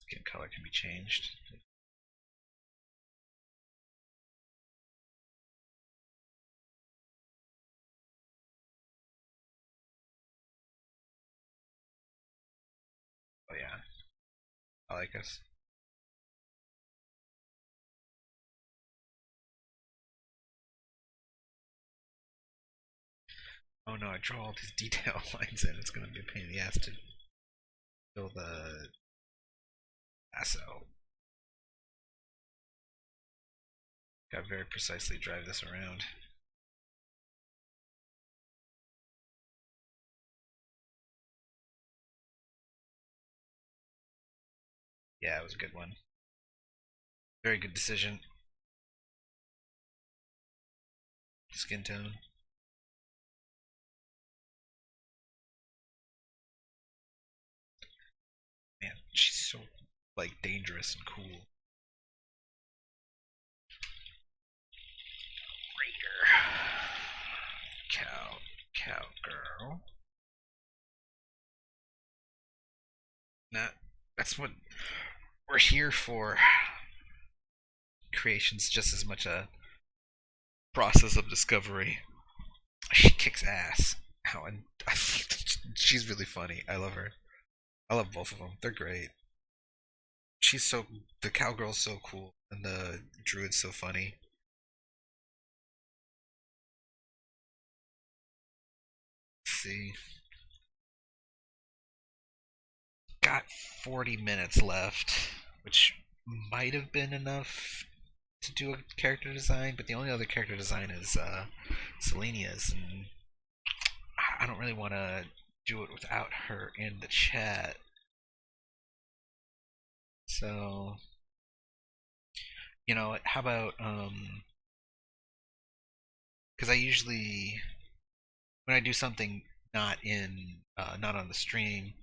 skin color can be changed. Oh yeah, I like us. Oh no, I draw all these detail lines in. It's gonna be a pain in the ass to fill the lasso. Gotta very precisely drive this around. Yeah, it was a good one. Very good decision. Skin tone. Man, she's so like dangerous and cool. Raider. Cowgirl. Not. That's what we're here for. Creation's just as much a process of discovery. She kicks ass. How and she's really funny. I love her. I love both of them. They're great. She's so the cowgirl's so cool and the druid's so funny. Let's see, got 40 minutes left, which might have been enough to do a character design, but the only other character design is Selenia's, and I don't really want to do it without her in the chat. So, how about because I usually when I do something not on the stream,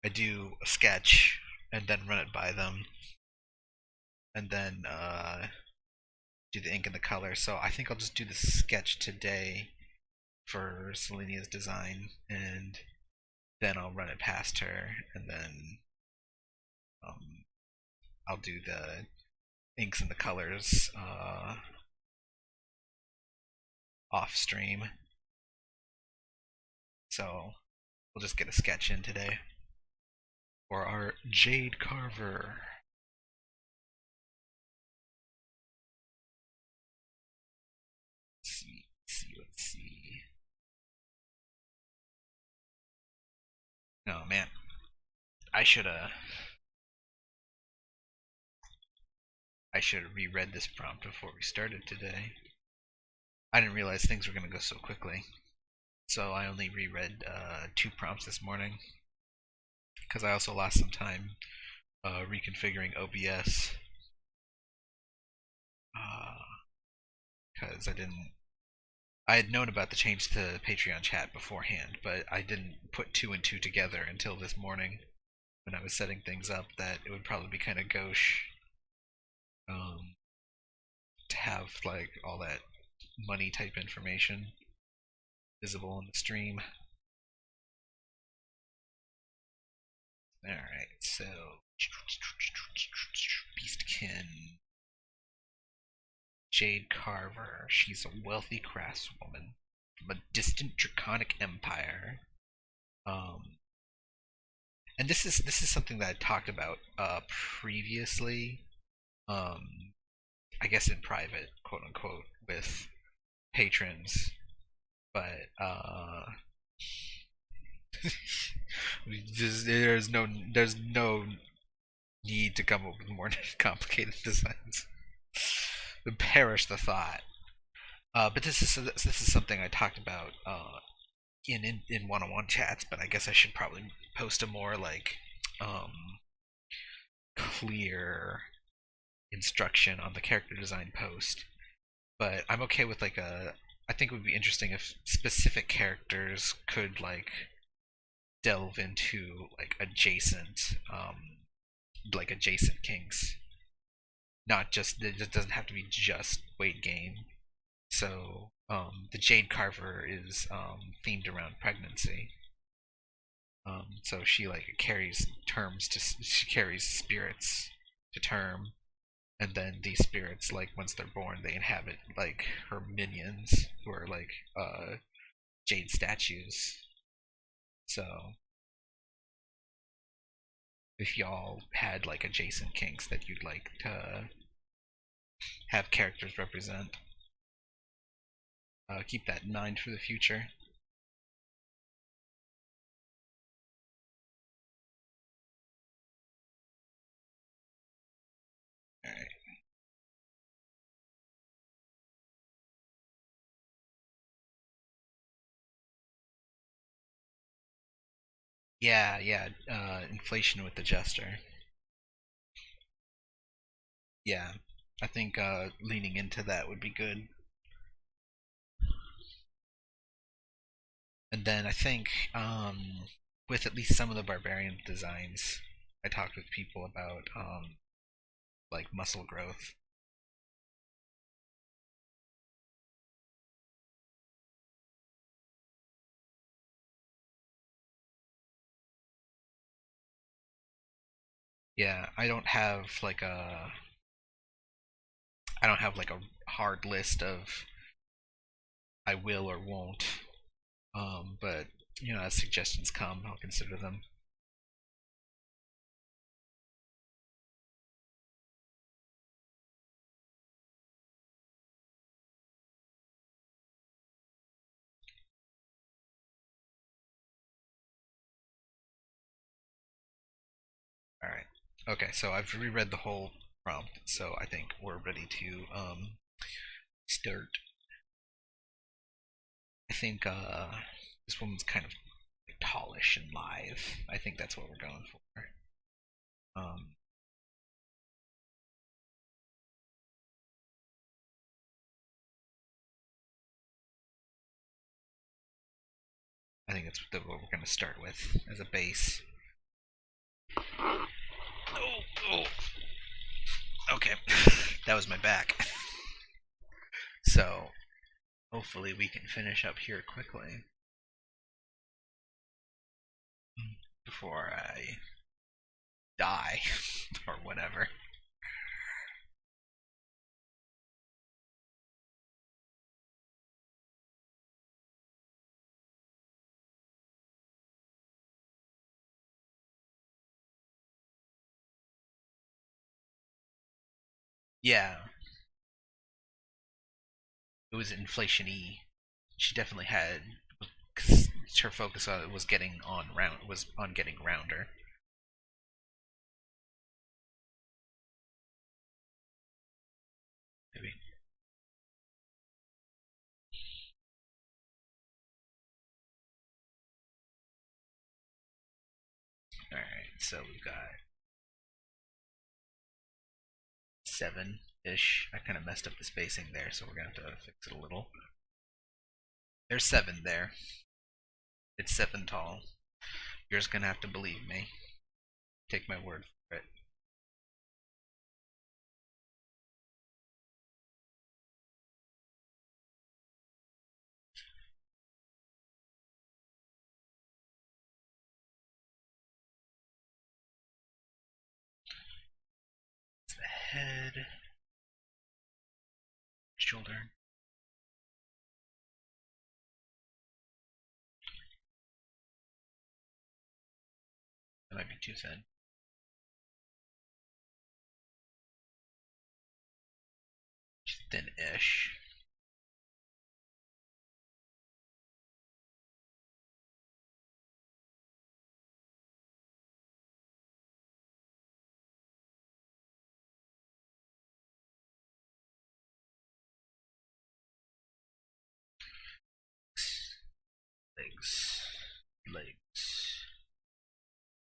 I do a sketch and then run it by them, and then do the ink and the color. So I think I'll just do the sketch today for Selenia's design, and then I'll run it past her, and then um, I'll do the inks and the colors off stream. So we'll just get a sketch in today. Or our Jade Carver. Let's see. Oh man, I should have reread this prompt before we started today. I didn't realize things were gonna go so quickly, so I only reread 2 prompts this morning because I also lost some time reconfiguring OBS because I had known about the change to Patreon chat beforehand, but I didn't put 2 and 2 together until this morning when I was setting things up that it would probably be kind of gauche to have like all that money type information visible on the stream. Alright, so Beastkin. Jade Carver. She's a wealthy craftswoman from a distant draconic empire. Um, and this is something that I talked about previously. Um, I guess in private, quote unquote, with patrons. But there's no need to come up with more complicated designs. Would perish the thought. But this is something I talked about in one-on-one chats. But I guess I should probably post a more like clear instruction on the character design post. But I'm okay with like a. I think it would be interesting if specific characters could like delve into like adjacent kinks. Not just it doesn't have to be just weight gain. So the Jade Carver is themed around pregnancy. So she like she carries spirits to term, and then these spirits like once they're born they inhabit like her minions who are like jade statues. So if y'all had like adjacent kinks that you'd like to have characters represent, keep that in mind for the future. All right. Yeah, yeah. Inflation with the jester. Yeah, I think leaning into that would be good. And then I think with at least some of the barbarian designs, I talked with people about like muscle growth. Yeah, I don't have like a hard list of I will or won't. But as suggestions come, I'll consider them. All right. Okay, so I've reread the whole prompt, so I think we're ready to start. I think this woman's kind of tallish and live. I think that's what we're going for. Um, I think that's what we're going to start with as a base. Oh, oh. Okay, that was my back. So hopefully we can finish up here quickly before I die or whatever. Yeah, it was inflation-y. She definitely had, cause her focus on it was getting rounder. Maybe. All right, so we've got 7-ish. I kind of messed up the spacing there, so we're gonna have to fix it a little. There's 7 there. It's 7 tall. You're just gonna have to believe me. Take my word for it. It's the head, shoulder. That might be too thin. Thin-ish. Legs. Legs.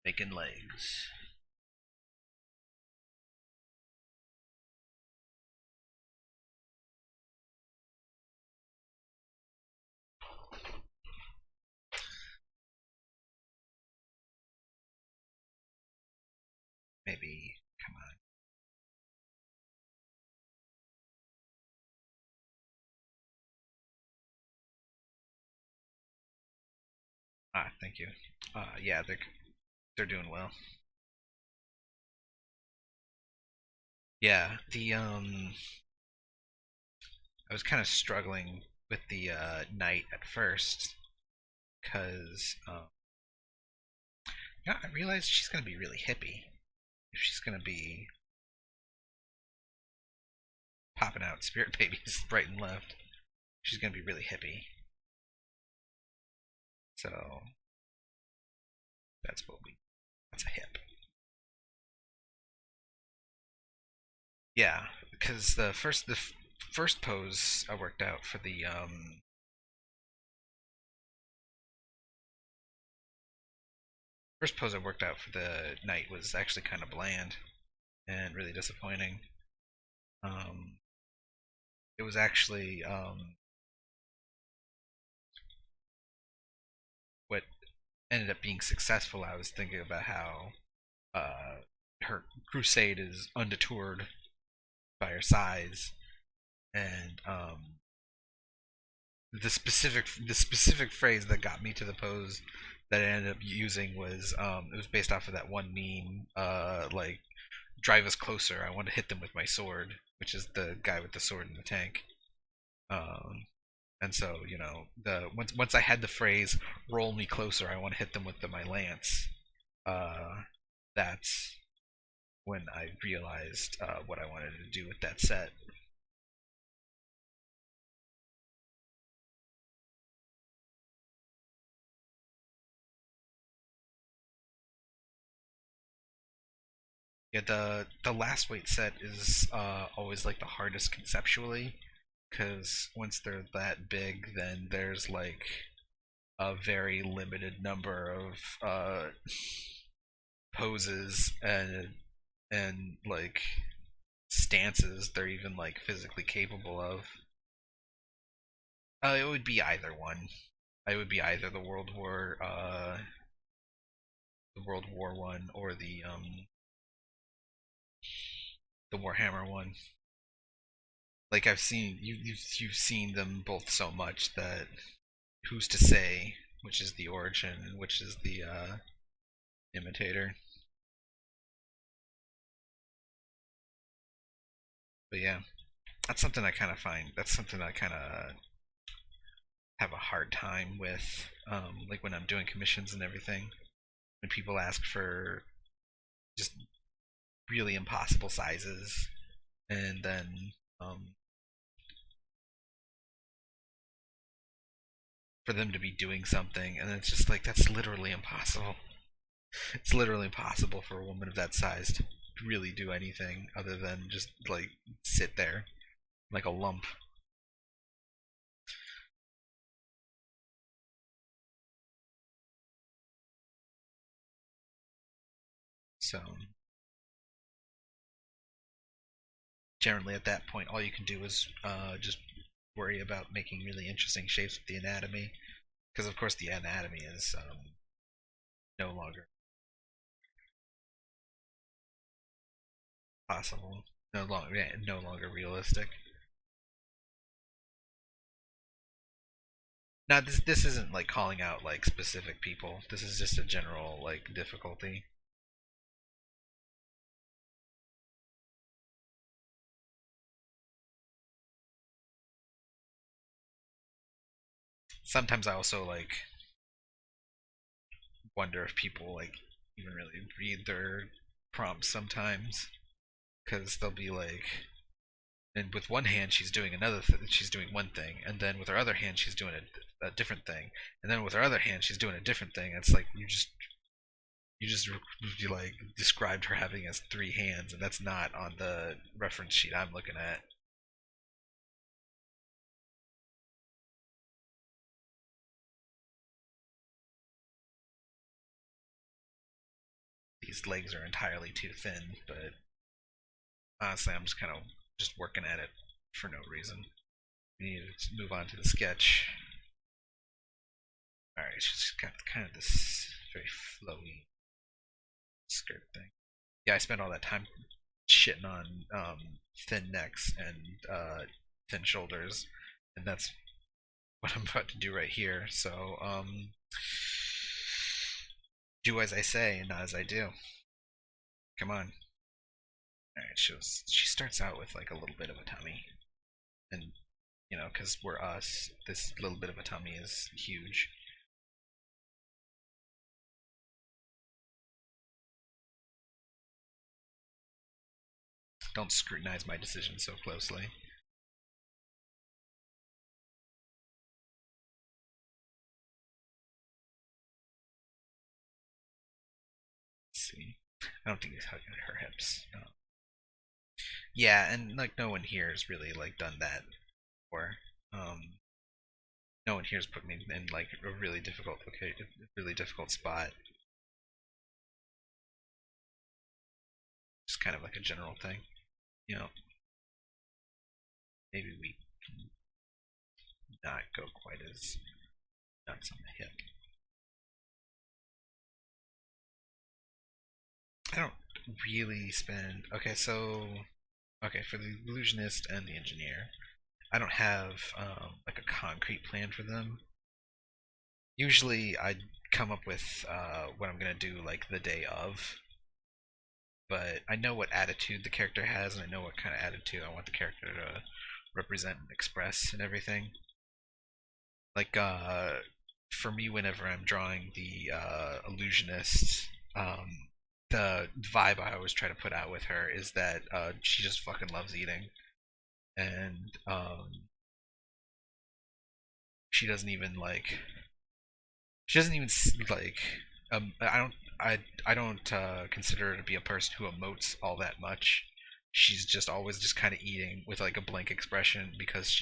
Making legs. Maybe. Come on. Ah, thank you. Yeah, they're doing well. Yeah, the I was kind of struggling with the knight at first because yeah, I realized she's gonna be really hippie if she's gonna be popping out spirit babies right and left. She's gonna be really hippie. So that's what we. That's a hip. Yeah, because the first pose I worked out for the first pose I worked out for the knight was actually kind of bland and really disappointing. Um, it was actually what ended up being successful. I was thinking about how uh, her crusade is undetoured by her size, and the specific phrase that got me to the pose that I ended up using was it was based off of that one meme, like drive us closer. I want to hit them with my sword, which is the guy with the sword in the tank. Um, and so once I had the phrase "roll me closer," I want to hit them with my lance. Uh, that's when I realized what I wanted to do with that set. Yeah, the last weight set is always like the hardest conceptually, because once they're that big, then there's like a very limited number of poses and like stances they're even like physically capable of. It would be either one. It would be either the World War one or the Warhammer one. Like I've seen you've seen them both so much that who's to say which is the origin and which is the imitator. But yeah, that's something I kind of find. That's something I kind of have a hard time with, like when I'm doing commissions and everything. When people ask for just really impossible sizes, and then for them to be doing something, and it's just like that's literally impossible. It's literally impossible for a woman of that size to really do anything other than just like sit there like a lump. So generally, at that point, all you can do is just worry about making really interesting shapes with the anatomy, because of course the anatomy is no longer possible, no longer realistic. Now this isn't like calling out like specific people. This is just a general like difficulty. Sometimes I also like wonder if people like even really read their prompts sometimes, because they'll be like, and with one hand she's doing she's doing one thing, and then with her other hand she's doing a different thing, and then with her other hand she's doing a different thing. It's like you like described her having as three hands, and that's not on the reference sheet I'm looking at. These legs are entirely too thin, but honestly I'm just kind of just working at it for no reason. We need to move on to the sketch. Alright, she's got kind of this very flowy skirt thing. Yeah, I spent all that time shitting on thin necks and thin shoulders, and that's what I'm about to do right here. So, do as I say and not as I do. Come on. All right, she starts out with like a little bit of a tummy, and because we're us, this little bit of a tummy is huge. Don't scrutinize my decision so closely. Let's see. I don't think he's hugging her hips. No. Yeah, and like no one here has really like done that before. No one here's put me in like a really difficult really difficult spot. Just kind of like a general thing, you know. Maybe we can not go quite as nuts on the hip. I don't really spend. Okay, for the illusionist and the engineer, I don't have like a concrete plan for them. Usually, I come up with what I'm gonna do like the day of, but I know what attitude the character has, and I know what kind of attitude I want the character to represent and express and everything. Like, for me, whenever I'm drawing the illusionist, the vibe I always try to put out with her is that she just fucking loves eating, and she doesn't even like, she doesn't even like, I don't. I don't consider her to be a person who emotes all that much. She's just always just kind of eating with like a blank expression because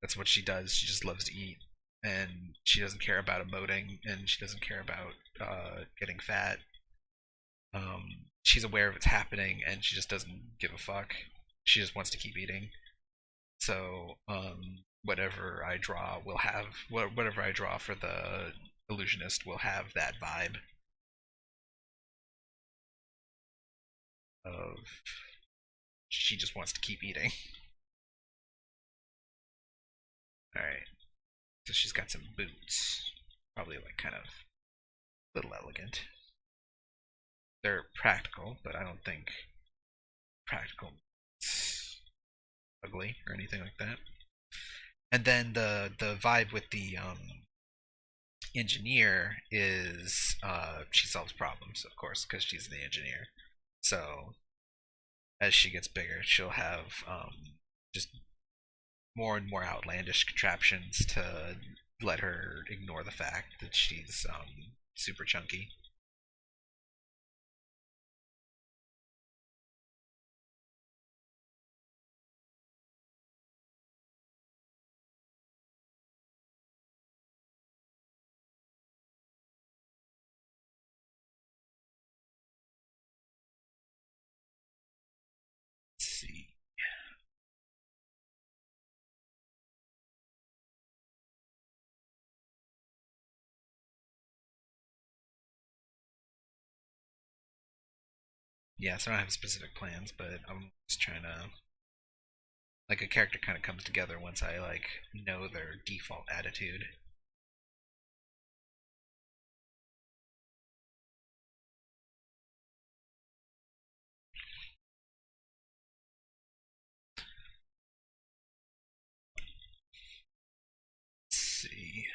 that's what she does. She just loves to eat, and she doesn't care about emoting, and she doesn't care about getting fat. She's aware of it's happening, and she just doesn't give a fuck. She just wants to keep eating. So whatever I draw will have whatever I draw for the illusionist will have that vibe of she just wants to keep eating. All right, so she's got some boots, probably like kind of a little elegant. They're practical, but I don't think practical is ugly or anything like that. And then the vibe with the engineer is she solves problems, of course, because she's the engineer. So as she gets bigger, she'll have just more and more outlandish contraptions to let her ignore the fact that she's super chunky. Let's see. Yeah, so I don't have specific plans, but I'm just trying to like a character kind of comes together once I like know their default attitude. Let's see.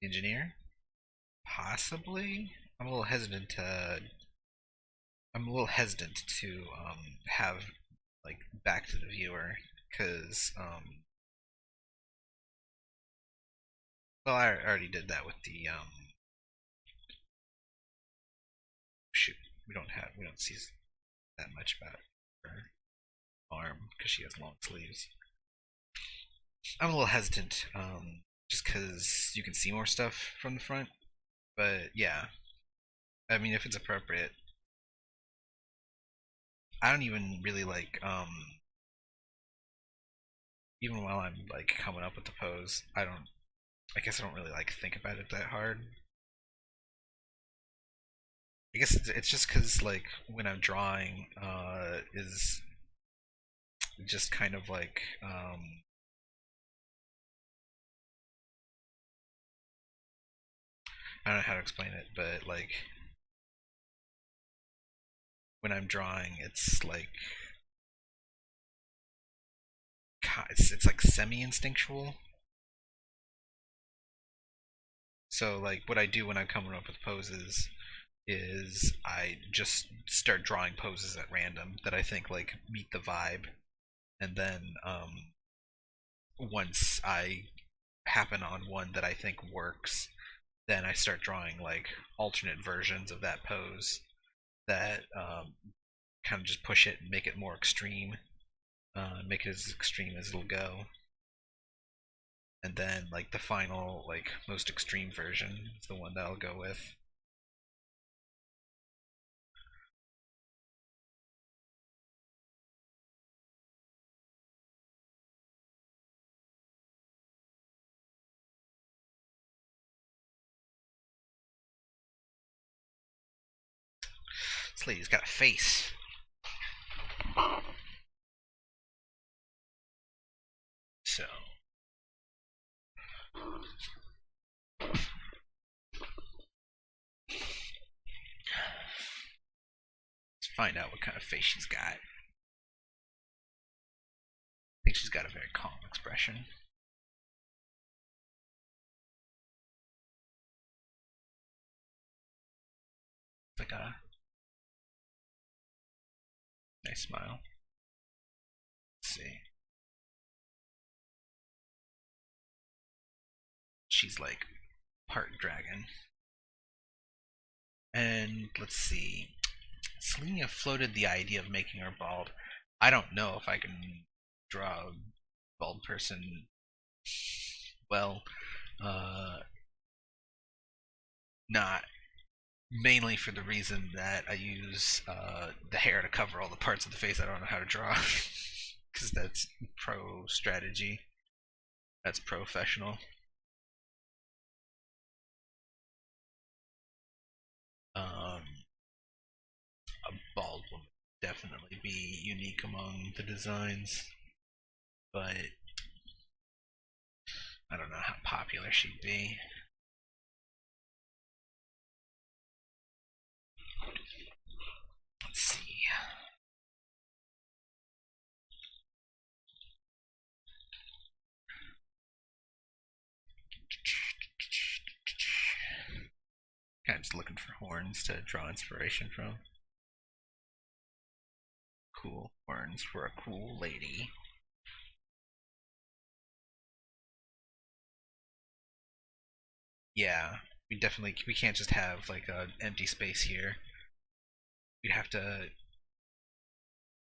Engineer? Possibly. I'm a little hesitant to. I'm a little hesitant to have like back to the viewer because well I already did that with the shoot we don't see that much about her arm because she has long sleeves. I'm a little hesitant just because you can see more stuff from the front, but yeah, I mean if it's appropriate. I don't even really like even while I'm like coming up with the pose, I guess I don't really like think about it that hard. I guess it's just because like when I'm drawing is just kind of like I don't know how to explain it, but like when I'm drawing, it's like it's like semi-instinctual. So like what I do when I'm coming up with poses is I just start drawing poses at random that I think like meet the vibe, and then once I happen on one that I think works, then I start drawing like alternate versions of that pose that kind of just push it and make it more extreme, make it as extreme as it'll go, and then like the final like most extreme version is the one that I'll go with. This lady's got a face. So let's find out what kind of face she's got. I think she's got a very calm expression. It's like a nice smile. Let's see. She's like part dragon. And let's see. Selenia floated the idea of making her bald. I don't know if I can draw a bald person well. Not mainly for the reason that I use the hair to cover all the parts of the face I don't know how to draw. Because that's pro strategy. That's professional. A bald woman would definitely be unique among the designs, but I don't know how popular she'd be. Let's see. Kind of just looking for horns to draw inspiration from. Cool horns for a cool lady. Yeah, we can't just have like an empty space here. We'd have to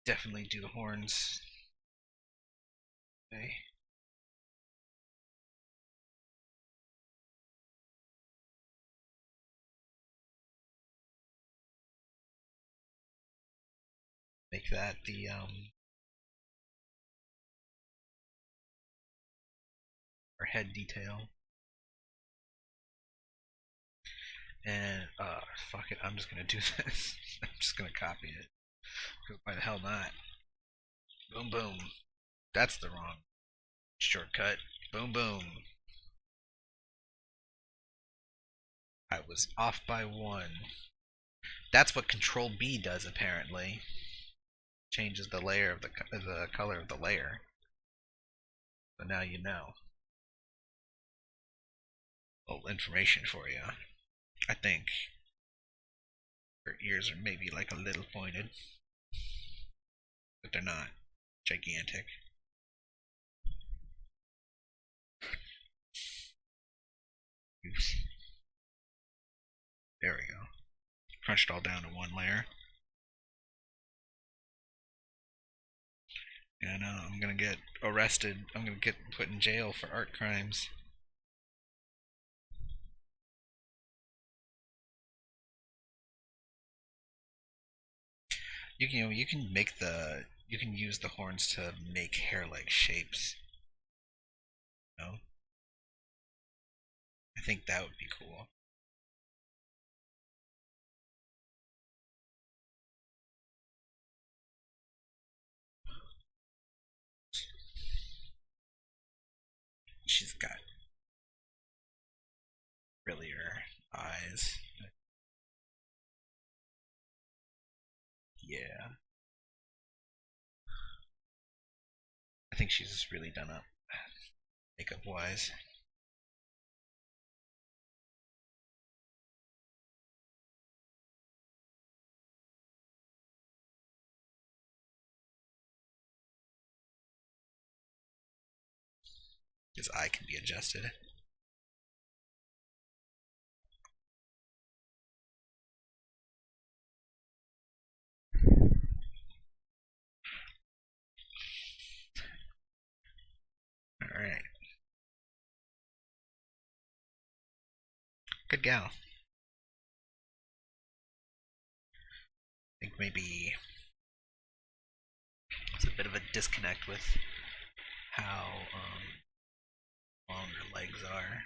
definitely do the horns. Okay. Make that the our head detail. And fuck it, I'm just gonna do this. I'm just gonna copy it. Why the hell not? Boom boom. That's the wrong shortcut. Boom boom. I was off by one. That's what Control B does apparently. Changes the layer of the color of the layer. So now you know. Little information for you. I think her ears are maybe like a little pointed, but they're not gigantic. Oops. There we go. Crunched all down to one layer. And I'm gonna get arrested. I'm gonna get put in jail for art crimes. You can make you can use the horns to make hair-like shapes. You know? I think that would be cool. She's got reallier eyes. Yeah. I think she's just really done up makeup wise. His eye can be adjusted. Alright. Good gal. I think maybe it's a bit of a disconnect with how long her legs are.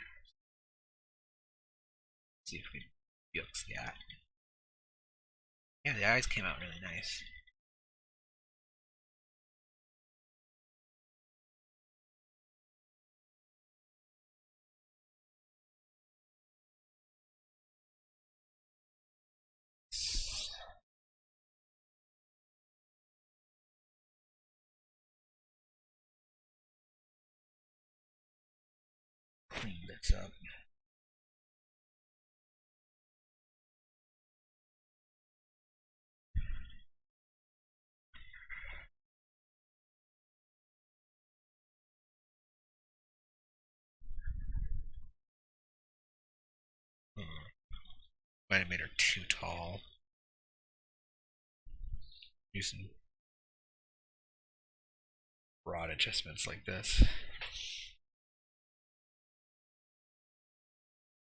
Let's see if we can fix that. Yeah, the eyes came out really nice. What's up? Hmm. Might have made her too tall. Using broad adjustments like this.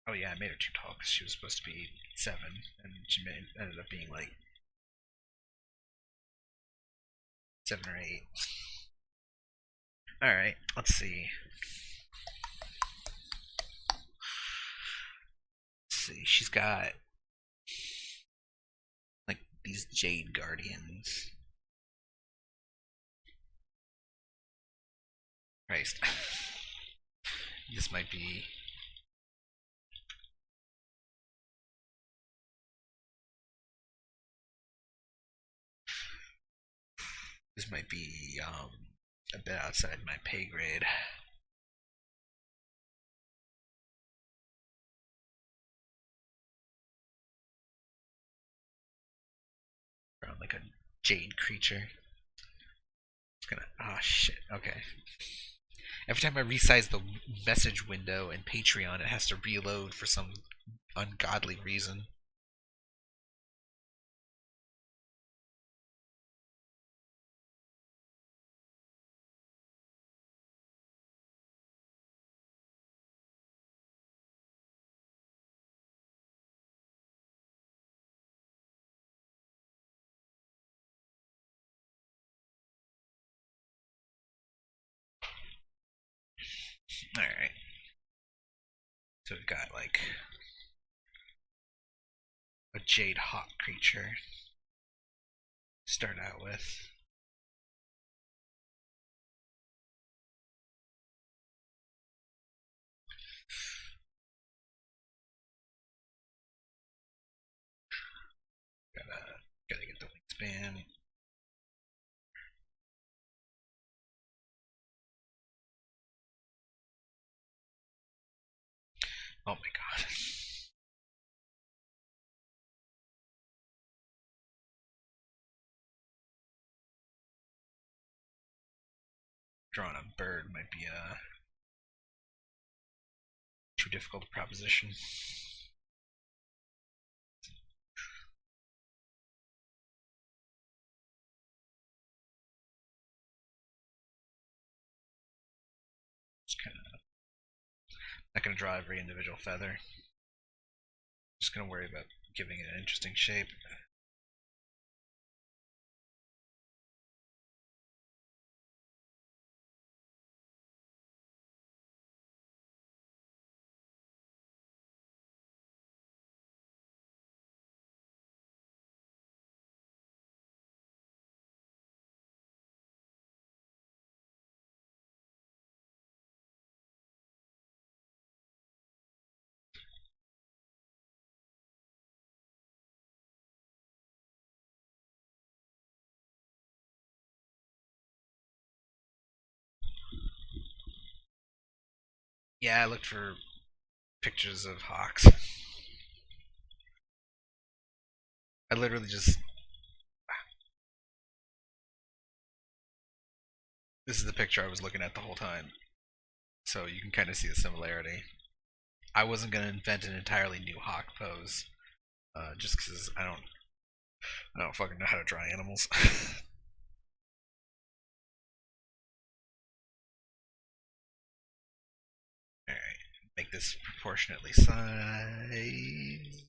Oh yeah, I made her too tall because she was supposed to be 7, and ended up being like 7 or 8. All right, let's see. Let's see. She's got like these jade guardians. Christ, this might be. This might be a bit outside my pay grade. Around like a jade creature. It's gonna. Oh shit. Okay. Every time I resize the message window in Patreon, it has to reload for some ungodly reason. Alright. So we've got like a Jade Hawk creature to start out with. Gotta get the wingspan. Oh my god. Drawing a bird might be a too difficult a proposition. Just kind of not gonna draw every individual feather. Just gonna worry about giving it an interesting shape. Yeah, I looked for pictures of hawks. I literally just. This is the picture I was looking at the whole time. So you can kind of see the similarity. I wasn't gonna invent an entirely new hawk pose, just because I don't fucking know how to draw animals. All right, make this proportionately sized.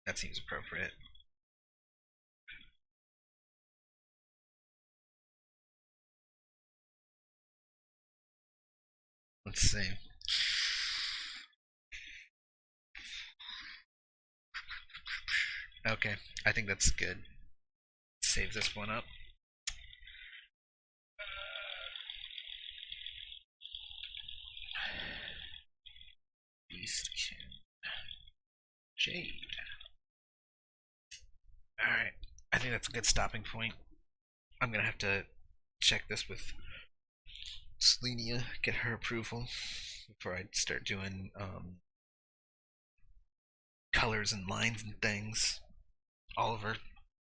That seems appropriate. Let's see. Okay, I think that's good. Save this one up. Beastkin. Jade. Alright, I think that's a good stopping point. I'm gonna have to check this with Selenia, get her approval before I start doing colors and lines and things. All of her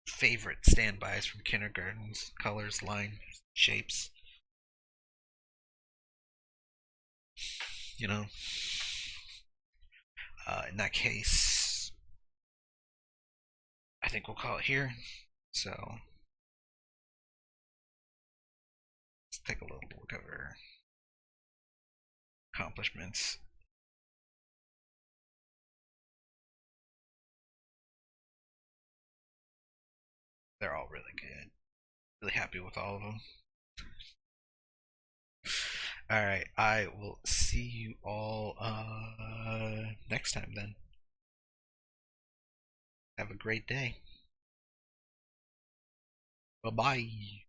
favorite standbys from kindergartens, colors, lines, shapes. You know, in that case, I think we'll call it here. So let's take a little look at our accomplishments. They're all really good. Really happy with all of them. All right, I will see you all next time then. Have a great day. Bye bye.